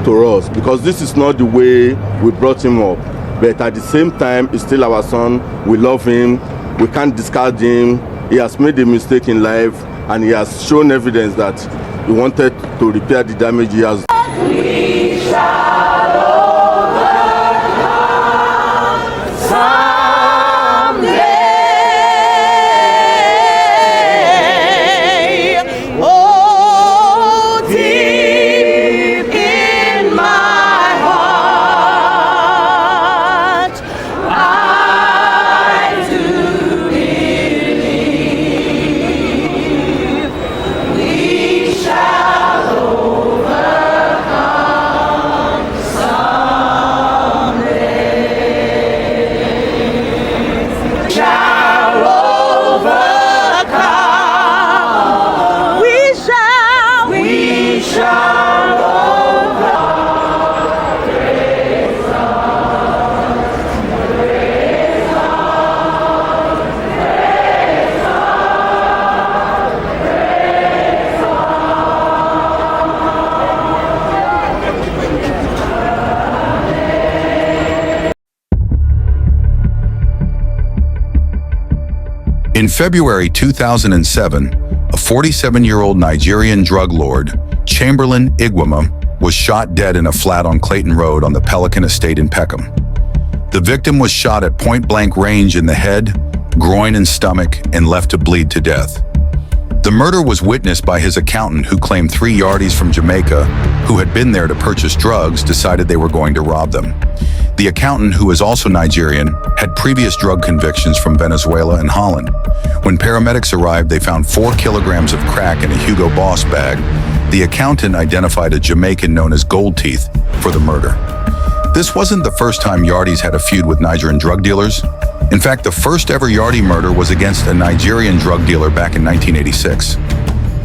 to us, because this is not the way we brought him up. But at the same time, he's still our son. We love him. We can't discard him. He has made a mistake in life. and he has shown evidence that he wanted to repair the damage he has. We shall overcome someday. Oh, deep in my heart, I do believe we shall overcome someday. Shall overcome. We shall overcome. Praise God. Praise God. Praise God. Praise In February 2007, a 47-year-old Nigerian drug lord, Chamberlain Igwema, was shot dead in a flat on Clayton Road on the Pelican Estate in Peckham. The victim was shot at point-blank range in the head, groin, and stomach and left to bleed to death. The murder was witnessed by his accountant, who claimed 3 yardies from Jamaica who had been there to purchase drugs decided they were going to rob them. The accountant, who is also Nigerian, had previous drug convictions from Venezuela and Holland. When paramedics arrived, they found 4 kilograms of crack in a Hugo Boss bag. The accountant identified a Jamaican known as Gold Teeth for the murder. This wasn't the first time Yardies had a feud with Nigerian drug dealers. In fact, the first ever Yardie murder was against a Nigerian drug dealer back in 1986.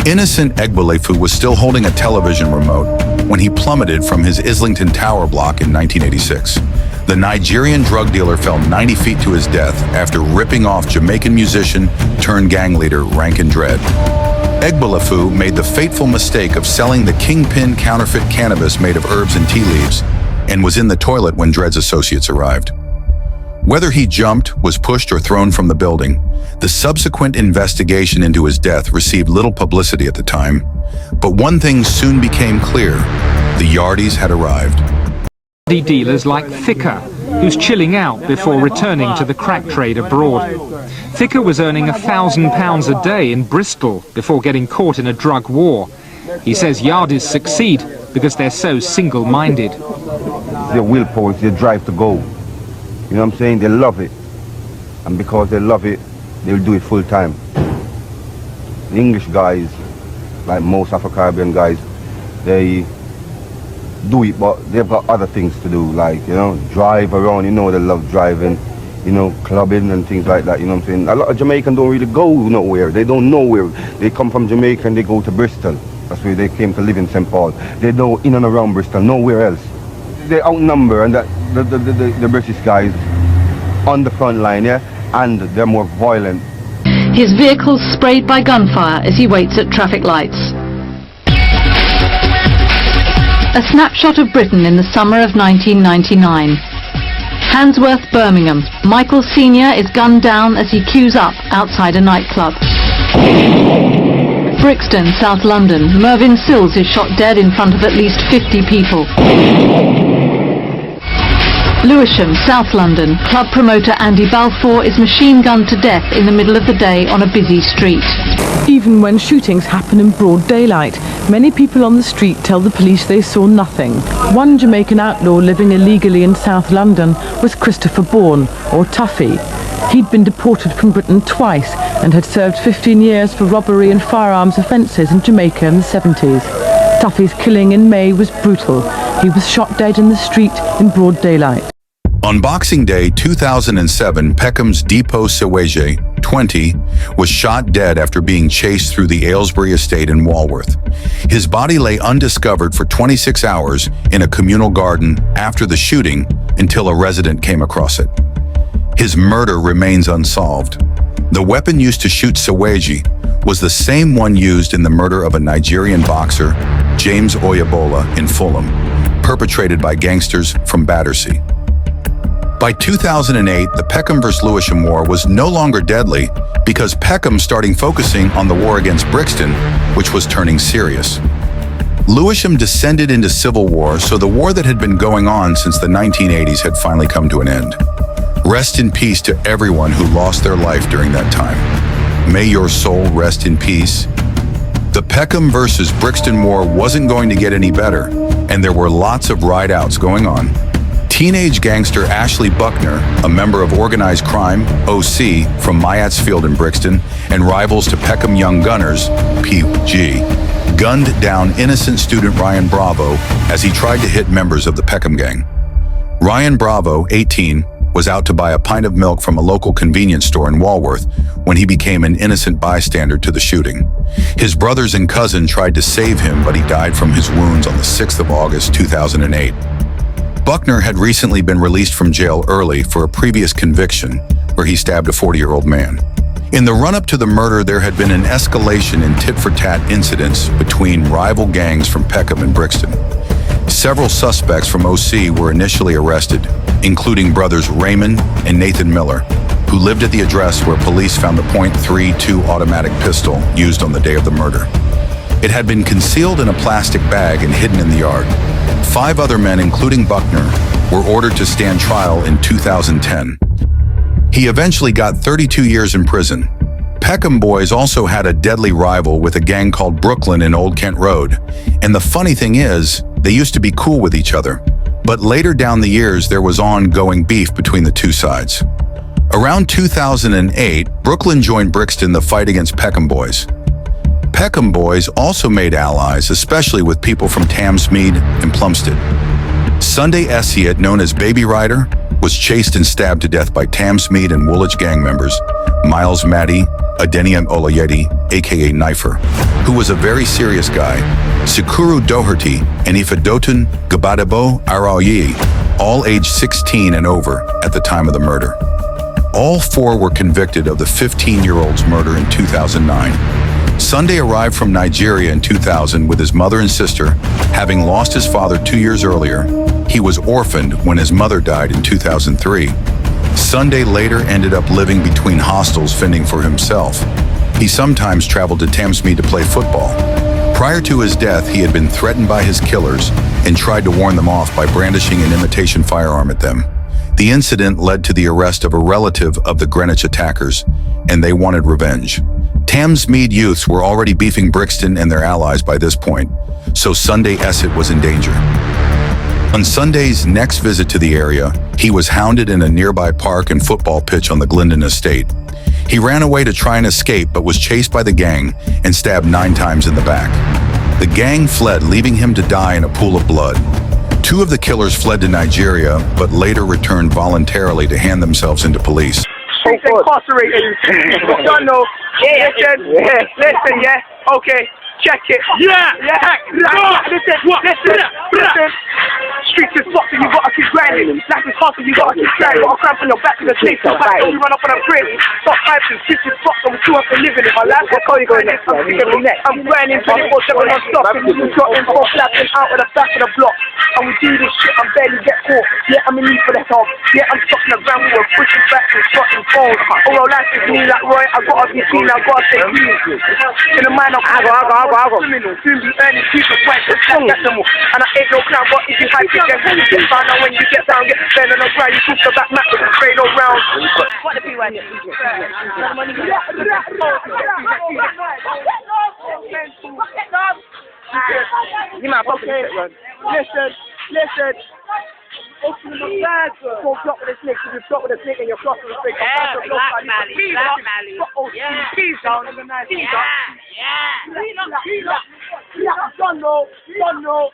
Innocent Egbelefu was still holding a television remote when he plummeted from his Islington Tower block in 1986. The Nigerian drug dealer fell 90 feet to his death after ripping off Jamaican musician turned gang leader Rankin Dread. Egbelefu made the fateful mistake of selling the kingpin counterfeit cannabis made of herbs and tea leaves and was in the toilet when Dread's associates arrived. Whether he jumped, was pushed, or thrown from the building, the subsequent investigation into his death received little publicity at the time. But one thing soon became clear: the Yardies had arrived. Dealers like Thicke, who's chilling out before returning to the crack trade abroad. Thicke was earning £1,000 a day in Bristol before getting caught in a drug war. He says Yardies succeed because they're so single-minded. Their willpower, their drive to go. You know what I'm saying? They love it. And because they love it, they'll do it full time. The English guys, like most Afro-Caribbean guys, they do it, but they've got other things to do, like, you know, drive around. You know, they love driving, you know, clubbing and things like that, you know what I'm saying? A lot of Jamaicans don't really go nowhere. They don't know where. They come from Jamaica and they go to Bristol. That's where they came to live in St. Paul. They don't in and around Bristol, nowhere else. They outnumber, and the British guys on the front line, yeah, and they're more violent. His vehicle's sprayed by gunfire as he waits at traffic lights. A snapshot of Britain in the summer of 1999. Handsworth, Birmingham. Michael Sr. is gunned down as he queues up outside a nightclub. Brixton, South London. Mervyn Sills is shot dead in front of at least 50 people. Lewisham, South London. Club promoter Andy Balfour is machine-gunned to death in the middle of the day on a busy street. Even when shootings happen in broad daylight, many people on the street tell the police they saw nothing. One Jamaican outlaw living illegally in South London was Christopher Bourne, or Tuffy. He'd been deported from Britain twice and had served 15 years for robbery and firearms offences in Jamaica in the 70s. Tuffy's killing in May was brutal. He was shot dead in the street in broad daylight. On Boxing Day 2007, Peckham's Depot Seweje, 20, was shot dead after being chased through the Aylesbury estate in Walworth. His body lay undiscovered for 26 hours in a communal garden after the shooting until a resident came across it. His murder remains unsolved. The weapon used to shoot Seweje was the same one used in the murder of a Nigerian boxer, James Oyebola, in Fulham, perpetrated by gangsters from Battersea. By 2008, the Peckham vs. Lewisham War was no longer deadly because Peckham started focusing on the war against Brixton, which was turning serious. Lewisham descended into civil war, so the war that had been going on since the 1980s had finally come to an end. Rest in peace to everyone who lost their life during that time. May your soul rest in peace. The Peckham versus Brixton War wasn't going to get any better, and there were lots of ride-outs going on. Teenage gangster Ashley Buckner, a member of organized crime, OC, from Myatsfield in Brixton, and rivals to Peckham Young Gunners, PG, gunned down innocent student Ryan Bravo as he tried to hit members of the Peckham gang. Ryan Bravo, 18, was out to buy a pint of milk from a local convenience store in Walworth when he became an innocent bystander to the shooting. His brothers and cousin tried to save him, but he died from his wounds on the 6th of August, 2008. Buckner had recently been released from jail early for a previous conviction where he stabbed a 40-year-old man. In the run-up to the murder, there had been an escalation in tit-for-tat incidents between rival gangs from Peckham and Brixton. Several suspects from OC were initially arrested, including brothers Raymond and Nathan Miller, who lived at the address where police found the .32 automatic pistol used on the day of the murder. It had been concealed in a plastic bag and hidden in the yard. 5 other men, including Buckner, were ordered to stand trial in 2010. He eventually got 32 years in prison. Peckham boys also had a deadly rival with a gang called Brooklyn in Old Kent Road. And the funny thing is, they used to be cool with each other. But later down the years, there was ongoing beef between the two sides. Around 2008, Brooklyn joined Brixton in the fight against Peckham boys. Peckham boys also made allies, especially with people from Thamesmead and Plumstead. Sunday Essiet, known as Baby Rider, was chased and stabbed to death by Thamesmead and Woolwich gang members, Miles Maddy, Adeniam Olayeti, aka Knifer, who was a very serious guy, Sikuru Doherty, and Ifedotin Gabadabo Araoye, all aged 16 and over at the time of the murder. All 4 were convicted of the 15-year-old's murder in 2009. Sunday arrived from Nigeria in 2000 with his mother and sister, having lost his father 2 years earlier. He was orphaned when his mother died in 2003. Sunday later ended up living between hostels fending for himself. He sometimes traveled to Thamesmead to play football. Prior to his death, he had been threatened by his killers and tried to warn them off by brandishing an imitation firearm at them. The incident led to the arrest of a relative of the Greenwich attackers, and they wanted revenge. Thamesmead youths were already beefing Brixton and their allies by this point, so Sunday Essiet was in danger. On Sunday's next visit to the area, he was hounded in a nearby park and football pitch on the Glendon estate. He ran away to try and escape, but was chased by the gang and stabbed 9 times in the back. The gang fled, leaving him to die in a pool of blood. 2 of the killers fled to Nigeria, but later returned voluntarily to hand themselves into police. He's incarcerated. Don't know. Listen, yeah. Okay. Check it. Listen. Streets is fucked and you gotta keep grinding. Life is hard and you gotta keep trying. Got a cramp on your back in the sleep. So back when you run up on a break. Stop fighting. Streets is fucked and we still have to live in it. My life, what call you going next? I'm grinding 24/7 non-stop. And you got in for flapping out of the back of the block. And we do this shit and barely get caught. Yeah, I'm in need for the help. Yeah, I'm stuck in the ground. We were pushing back and shotting phones. Overall life is me like Roy. I gotta be clean. I gotta stay clean. In the mind of criminal. Soon be earning people twice as long as them all. And I ain't no clown, but if you hype it, then when you get found out, when you get down, get bent on the ground, you talk about Mac with the train around. What the P1? Listen. Open the bag, don't drop with a snake. If you drop with a snake and you're crossing the snake, Black Mally. Peace down in the night. Don't know.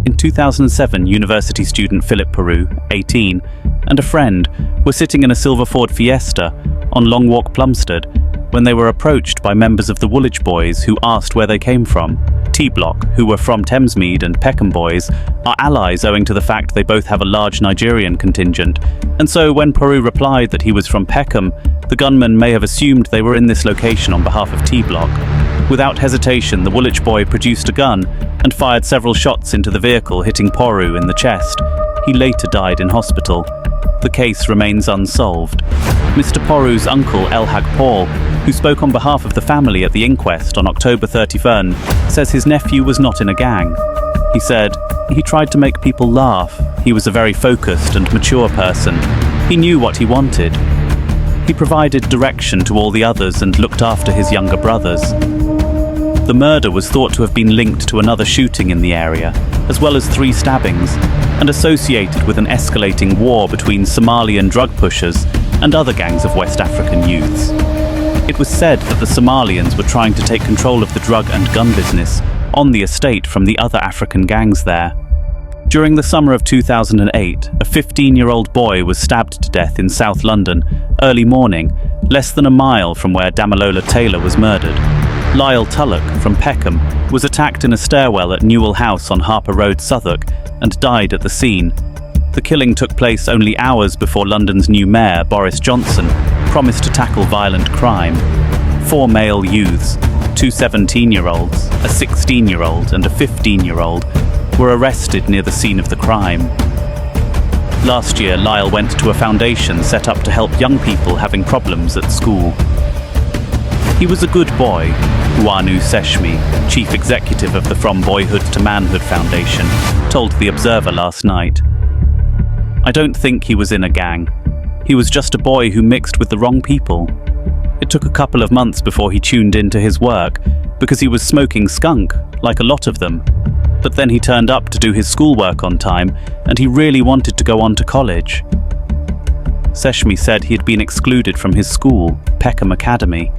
In 2007, university student Philip Peru, 18, and a friend were sitting in a silver Ford Fiesta on Long Walk, Plumstead, when they were approached by members of the Woolwich boys who asked where they came from. T-Block, who were from Thamesmead, and Peckham boys are allies owing to the fact they both have a large Nigerian contingent, and so when Peru replied that he was from Peckham, the gunman may have assumed they were in this location on behalf of T-Block. Without hesitation, the Woolwich boy produced a gun and fired several shots into the vehicle, hitting Poru in the chest. He later died in hospital. The case remains unsolved. Mr. Poru's uncle, Elhag Paul, who spoke on behalf of the family at the inquest on October 31, says his nephew was not in a gang. He said, "He tried to make people laugh. He was a very focused and mature person. He knew what he wanted. He provided direction to all the others and looked after his younger brothers." The murder was thought to have been linked to another shooting in the area, as well as 3 stabbings, and associated with an escalating war between Somalian drug pushers and other gangs of West African youths. It was said that the Somalians were trying to take control of the drug and gun business on the estate from the other African gangs there. During the summer of 2008, a 15-year-old boy was stabbed to death in South London early morning, less than a mile from where Damilola Taylor was murdered. Lyle Tulloch from Peckham was attacked in a stairwell at Newell House on Harper Road, Southwark, and died at the scene. The killing took place only hours before London's new mayor, Boris Johnson, promised to tackle violent crime. 4 male youths, 2 17-year-olds, a 16-year-old and a 15-year-old, were arrested near the scene of the crime. Last year, Lyle went to a foundation set up to help young people having problems at school. He was a good boy, Uanu Seshmi, chief executive of the From Boyhood to Manhood Foundation, told The Observer last night. "I don't think he was in a gang. He was just a boy who mixed with the wrong people. It took a couple of months before he tuned into his work, because he was smoking skunk, like a lot of them. But then he turned up to do his schoolwork on time, and he really wanted to go on to college." Seshmi said he had been excluded from his school, Peckham Academy.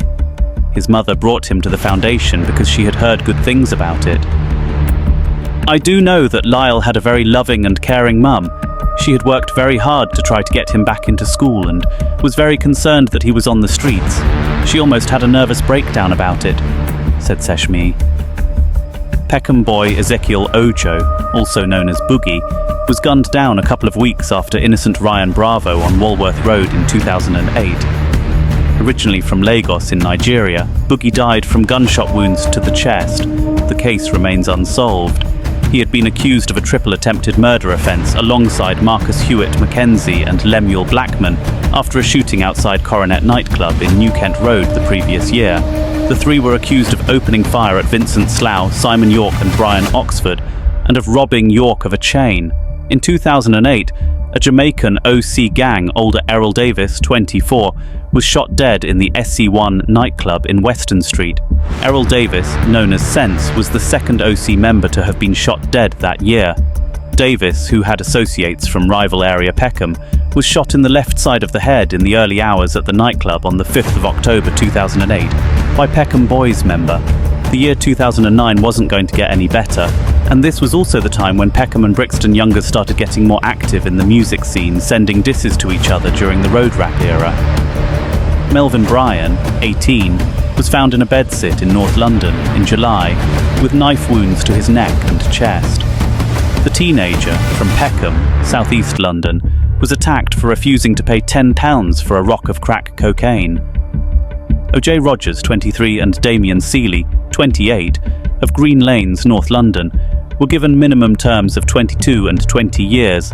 His mother brought him to the foundation because she had heard good things about it. "I do know that Lyle had a very loving and caring mum. She had worked very hard to try to get him back into school and was very concerned that he was on the streets. She almost had a nervous breakdown about it," said Seshmi. Peckham boy Ezekiel Ojo, also known as Boogie, was gunned down a couple of weeks after innocent Ryan Bravo on Walworth Road in 2008. Originally from Lagos in Nigeria, Boogie died from gunshot wounds to the chest. The case remains unsolved. He had been accused of a triple attempted murder offence alongside Marcus Hewitt Mackenzie and Lemuel Blackman after a shooting outside Coronet nightclub in New Kent Road the previous year. The 3 were accused of opening fire at Vincent Slough, Simon York and Brian Oxford, and of robbing York of a chain. In 2008, a Jamaican OC gang, older Errol Davis, 24, was shot dead in the SC1 nightclub in Weston Street. Errol Davis, known as Sense, was the second OC member to have been shot dead that year. Davis, who had associates from rival area Peckham, was shot in the left side of the head in the early hours at the nightclub on the 5th of October 2008 by Peckham Boyz member. The year 2009 wasn't going to get any better, and this was also the time when Peckham and Brixton Youngers started getting more active in the music scene, sending disses to each other during the road rap era. Melvin Bryan, 18, was found in a bedsit in North London in July, with knife wounds to his neck and chest. The teenager, from Peckham, southeast London, was attacked for refusing to pay £10 for a rock of crack cocaine. O.J. Rogers, 23, and Damien Seeley, 28, of Green Lanes, North London, were given minimum terms of 22 and 20 years.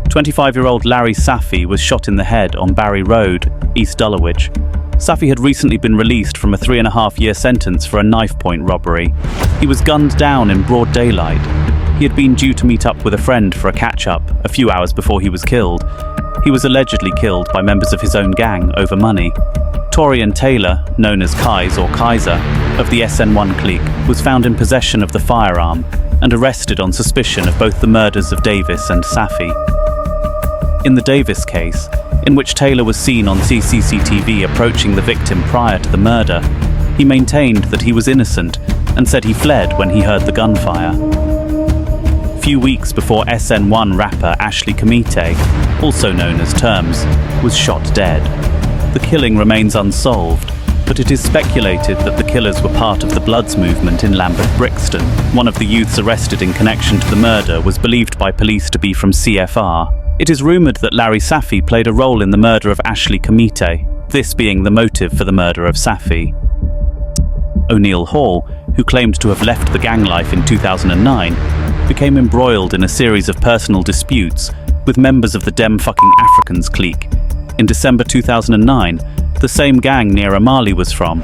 25-year-old Larry Safi was shot in the head on Barry Road, East Dulwich. Safi had recently been released from a 3.5-year sentence for a knife-point robbery. He was gunned down in broad daylight. He had been due to meet up with a friend for a catch-up a few hours before he was killed. He was allegedly killed by members of his own gang over money. Torian Taylor, known as Kais or Kaiser, of the SN1 clique, was found in possession of the firearm and arrested on suspicion of both the murders of Davis and Safi. In the Davis case, in which Taylor was seen on CCTV approaching the victim prior to the murder, he maintained that he was innocent and said he fled when he heard the gunfire. A few weeks before SN1 rapper Ashley Kamite, also known as Terms, was shot dead. The killing remains unsolved, but it is speculated that the killers were part of the Bloods movement in Lambeth Brixton. One of the youths arrested in connection to the murder was believed by police to be from CFR. It is rumoured that Larry Safi played a role in the murder of Ashley Kamite, this being the motive for the murder of Safi. O'Neill Hall, who claimed to have left the gang life in 2009, became embroiled in a series of personal disputes with members of the Dem Fucking Africans clique. In December 2009, the same gang Naira Marley was from.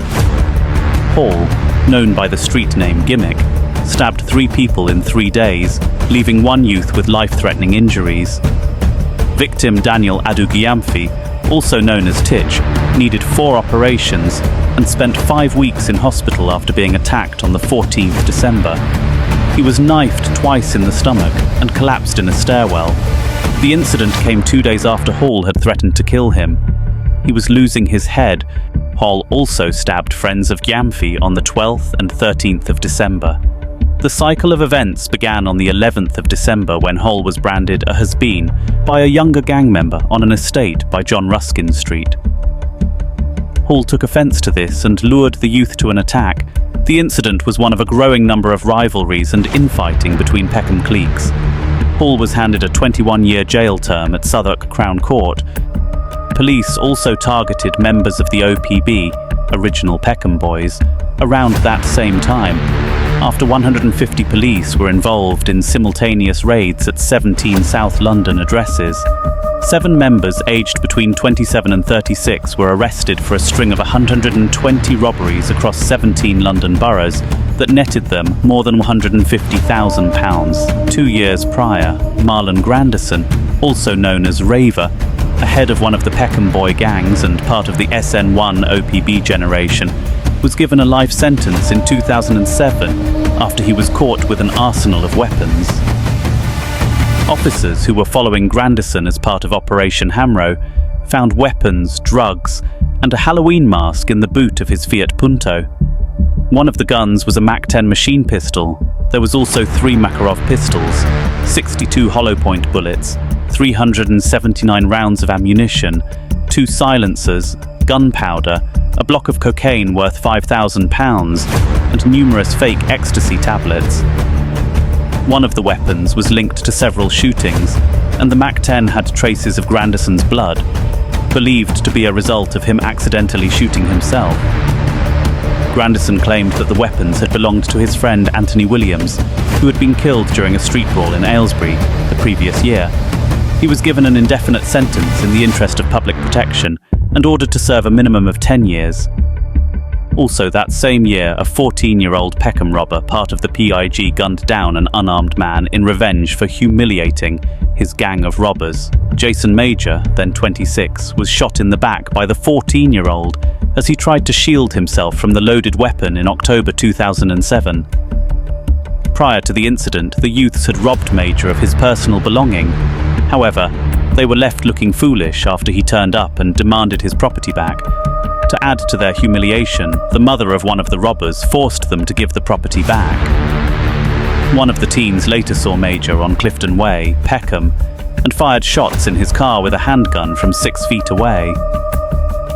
Hall, known by the street name Gimmick, stabbed 3 people in 3 days, leaving 1 youth with life-threatening injuries. Victim Daniel Adugyamfi, also known as Titch, needed 4 operations and spent 5 weeks in hospital after being attacked on the 14th December. He was knifed twice in the stomach and collapsed in a stairwell. The incident came 2 days after Hall had threatened to kill him. He was losing his head. Hall also stabbed friends of Gyamfi on the 12th and 13th of December. The cycle of events began on the 11th of December when Hall was branded a has-been by a younger gang member on an estate by John Ruskin Street. Hall took offence to this and lured the youth to an attack. The incident was one of a growing number of rivalries and infighting between Peckham cliques. Hall was handed a 21-year jail term at Southwark Crown Court. Police also targeted members of the OPB, original Peckham Boys, around that same time, after 150 police were involved in simultaneous raids at 17 South London addresses. 7 members aged between 27 and 36 were arrested for a string of 120 robberies across 17 London boroughs that netted them more than £150,000. 2 years prior, Marlon Grandison, also known as Raver, a head of one of the Peckham boy gangs and part of the SN1 OPB generation, was given a life sentence in 2007 after he was caught with an arsenal of weapons. Officers who were following Grandison as part of Operation Hamro found weapons, drugs, and a Halloween mask in the boot of his Fiat Punto. One of the guns was a Mac-10 machine pistol. There was also 3 Makarov pistols, 62 hollow-point bullets, 379 rounds of ammunition, 2 silencers, gunpowder, a block of cocaine worth £5,000, and numerous fake ecstasy tablets. One of the weapons was linked to several shootings, and the Mac-10 had traces of Grandison's blood, believed to be a result of him accidentally shooting himself. Grandison claimed that the weapons had belonged to his friend Anthony Williams, who had been killed during a street brawl in Aylesbury the previous year. He was given an indefinite sentence in the interest of public protection and ordered to serve a minimum of 10 years. Also that same year, a 14-year-old Peckham robber, part of the PIG, gunned down an unarmed man in revenge for humiliating his gang of robbers. Jason Major, then 26, was shot in the back by the 14-year-old as he tried to shield himself from the loaded weapon in October 2007. Prior to the incident, the youths had robbed Major of his personal belonging. However, they were left looking foolish after he turned up and demanded his property back. To add to their humiliation, the mother of one of the robbers forced them to give the property back. One of the teens later saw Major on Clifton Way, Peckham, and fired shots in his car with a handgun from 6 feet away.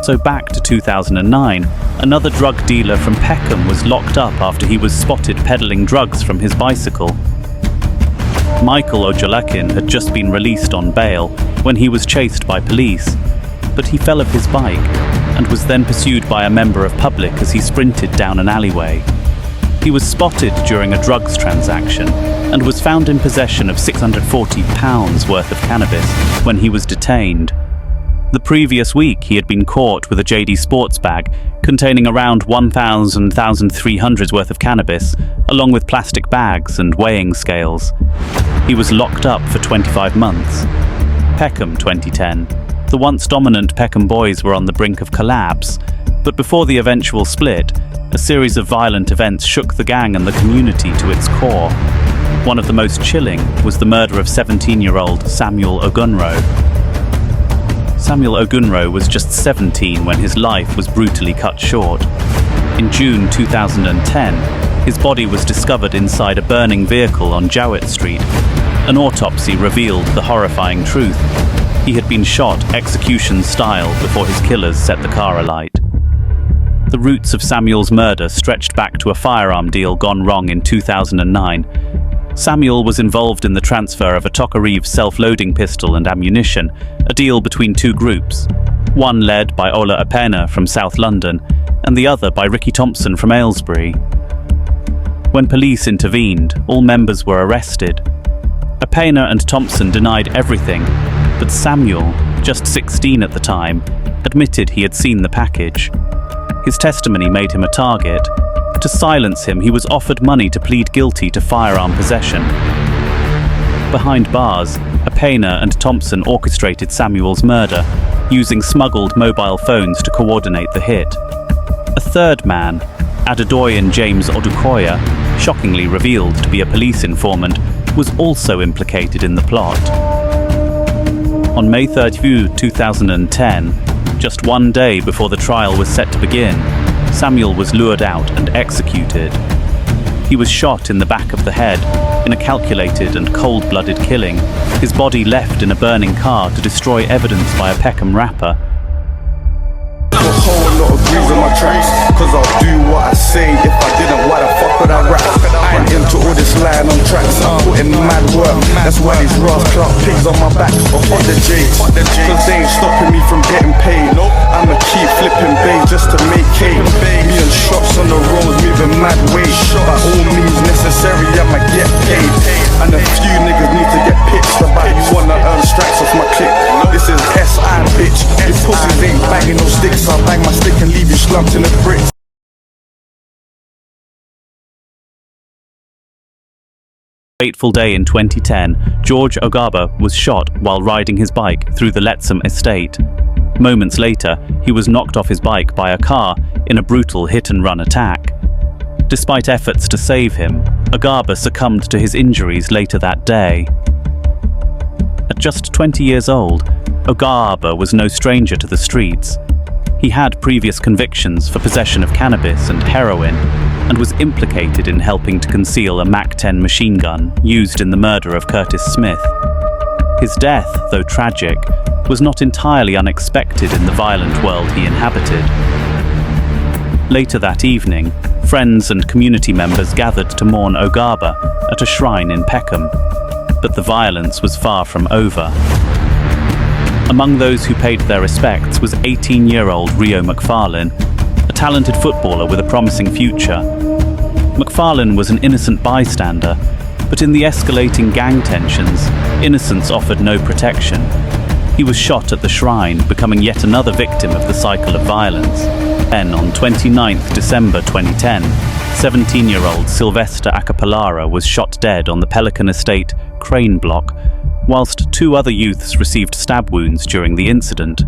So back to 2009, another drug dealer from Peckham was locked up after he was spotted peddling drugs from his bicycle. Michael Ojalakin had just been released on bail when he was chased by police, but he fell off his bike and was then pursued by a member of public as he sprinted down an alleyway. He was spotted during a drugs transaction and was found in possession of £640 worth of cannabis when he was detained. The previous week he had been caught with a JD Sports bag containing around 1,300 worth of cannabis, along with plastic bags and weighing scales. He was locked up for 25 months. Peckham 2010. The once dominant Peckham Boys were on the brink of collapse, but before the eventual split, a series of violent events shook the gang and the community to its core. One of the most chilling was the murder of 17-year-old Samuel Ogunro. Samuel Ogunro was just 17 when his life was brutally cut short. In June 2010, his body was discovered inside a burning vehicle on Jowett Street. An autopsy revealed the horrifying truth. He had been shot execution style before his killers set the car alight. The roots of Samuel's murder stretched back to a firearm deal gone wrong in 2009. Samuel was involved in the transfer of a Tokarev self-loading pistol and ammunition, a deal between 2 groups, one led by Ola Apena from South London and the other by Ricky Thompson from Aylesbury. When police intervened, all members were arrested. Apena and Thompson denied everything, but Samuel, just 16 at the time, admitted he had seen the package. His testimony made him a target. To silence him, he was offered money to plead guilty to firearm possession. Behind bars, Apena and Thompson orchestrated Samuel's murder, using smuggled mobile phones to coordinate the hit. A third man, Adedoyin James Odukoya, shockingly revealed to be a police informant, was also implicated in the plot. On May 30, 2010, just one day before the trial was set to begin, Samuel was lured out and executed. He was shot in the back of the head in a calculated and cold-blooded killing, his body left in a burning car to destroy evidence by a Peckham rapper. A whole lot of grease on my tracks, cause I'll do what I say. If I didn't, why the fuck would I rap? I ain't into all this lying on tracks, I'm putting mad work. That's why these Ross Clark pigs on my back, but fuck the J's, cause they ain't stopping me from getting paid. I'ma keep flipping bays just to make cake. Me and shops on the roads moving mad weight. By all means necessary, I'ma get paid. And a few niggas need to get pitched about you wanna earn strikes off my clip. This is SI, bitch. These pussies ain't banging no sticks. I'll bang my stick and leave you slumped in the bricks. Fateful day in 2010, George Ogaba was shot while riding his bike through the Letsham estate. Moments later, he was knocked off his bike by a car in a brutal hit-and-run attack. Despite efforts to save him, Ogaba succumbed to his injuries later that day. At just 20 years old, Ogaba was no stranger to the streets. He had previous convictions for possession of cannabis and heroin, and was implicated in helping to conceal a MAC-10 machine gun used in the murder of Curtis Smith. His death, though tragic, was not entirely unexpected in the violent world he inhabited. Later that evening, friends and community members gathered to mourn Ogaba at a shrine in Peckham, but the violence was far from over. Among those who paid their respects was 18-year-old Rio McFarlane, a talented footballer with a promising future. McFarlane was an innocent bystander, but in the escalating gang tensions, innocence offered no protection. He was shot at the shrine, becoming yet another victim of the cycle of violence. Then, on 29th December 2010, 17-year-old Sylvester Acapalara was shot dead on the Pelican Estate Crane Block, whilst two other youths received stab wounds during the incident.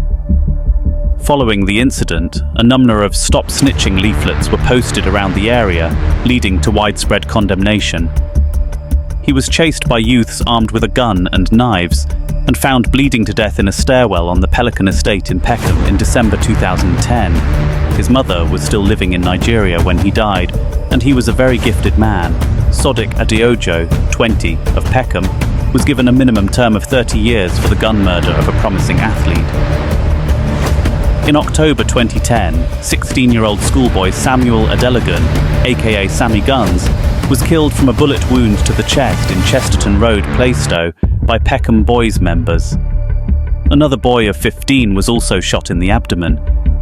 Following the incident, a number of stop snitching leaflets were posted around the area, leading to widespread condemnation. He was chased by youths armed with a gun and knives, and found bleeding to death in a stairwell on the Pelican Estate in Peckham in December 2010. His mother was still living in Nigeria when he died, and he was a very gifted man. Sodiq Adeojo, 20, of Peckham, was given a minimum term of 30 years for the gun murder of a promising athlete. In October 2010, 16-year-old schoolboy Samuel Adelagun, aka Sammy Guns, was killed from a bullet wound to the chest in Chesterton Road, Plaistow, by Peckham Boyz members. Another boy of 15 was also shot in the abdomen.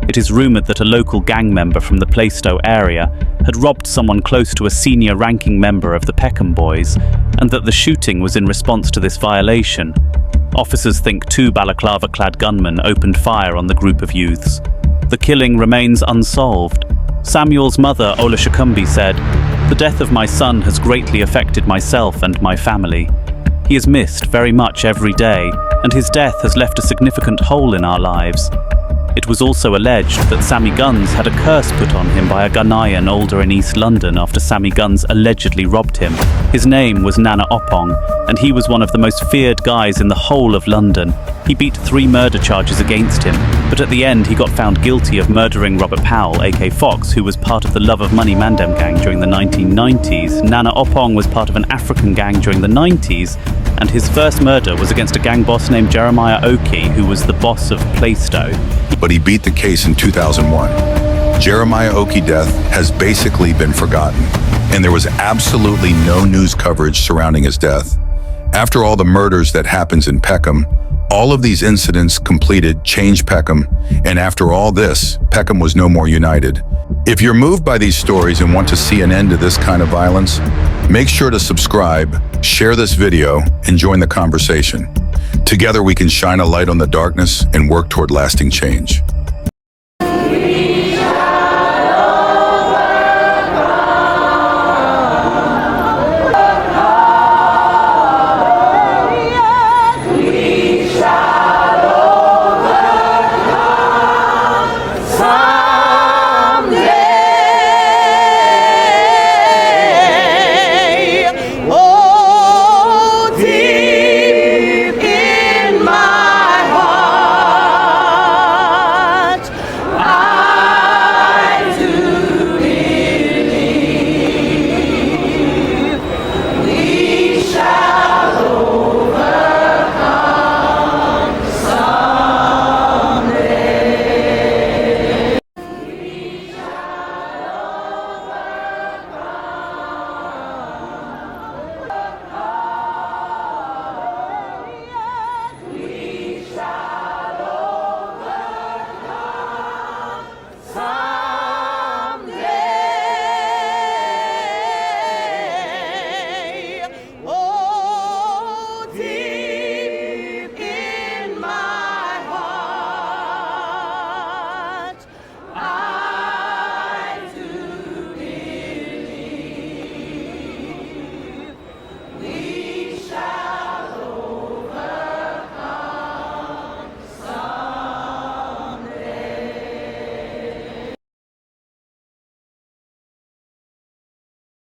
It is rumoured that a local gang member from the Plaistow area had robbed someone close to a senior ranking member of the Peckham Boys, and that the shooting was in response to this violation. Officers think two balaclava-clad gunmen opened fire on the group of youths. The killing remains unsolved. Samuel's mother, Ola Shakumbi, said, "The death of my son has greatly affected myself and my family. He is missed very much every day, and his death has left a significant hole in our lives." It was also alleged that Sammy Guns had a curse put on him by a Ghanaian older in East London after Sammy Guns allegedly robbed him. His name was Nana Opong, and he was one of the most feared guys in the whole of London. He beat 3 murder charges against him, but at the end he got found guilty of murdering Robert Powell, aka Fox, who was part of the Love of Money Mandem gang during the 1990s. Nana Opong was part of an African gang during the 90s, and his first murder was against a gang boss named Jeremiah Oki, who was the boss of Plaistow. But he beat the case in 2001. Jeremiah Oki death has basically been forgotten, and there was absolutely no news coverage surrounding his death. After all the murders that happens in Peckham, all of these incidents completed changed Peckham, and after all this, Peckham was no more united. If you're moved by these stories and want to see an end to this kind of violence, make sure to subscribe, share this video, and join the conversation. Together we can shine a light on the darkness and work toward lasting change.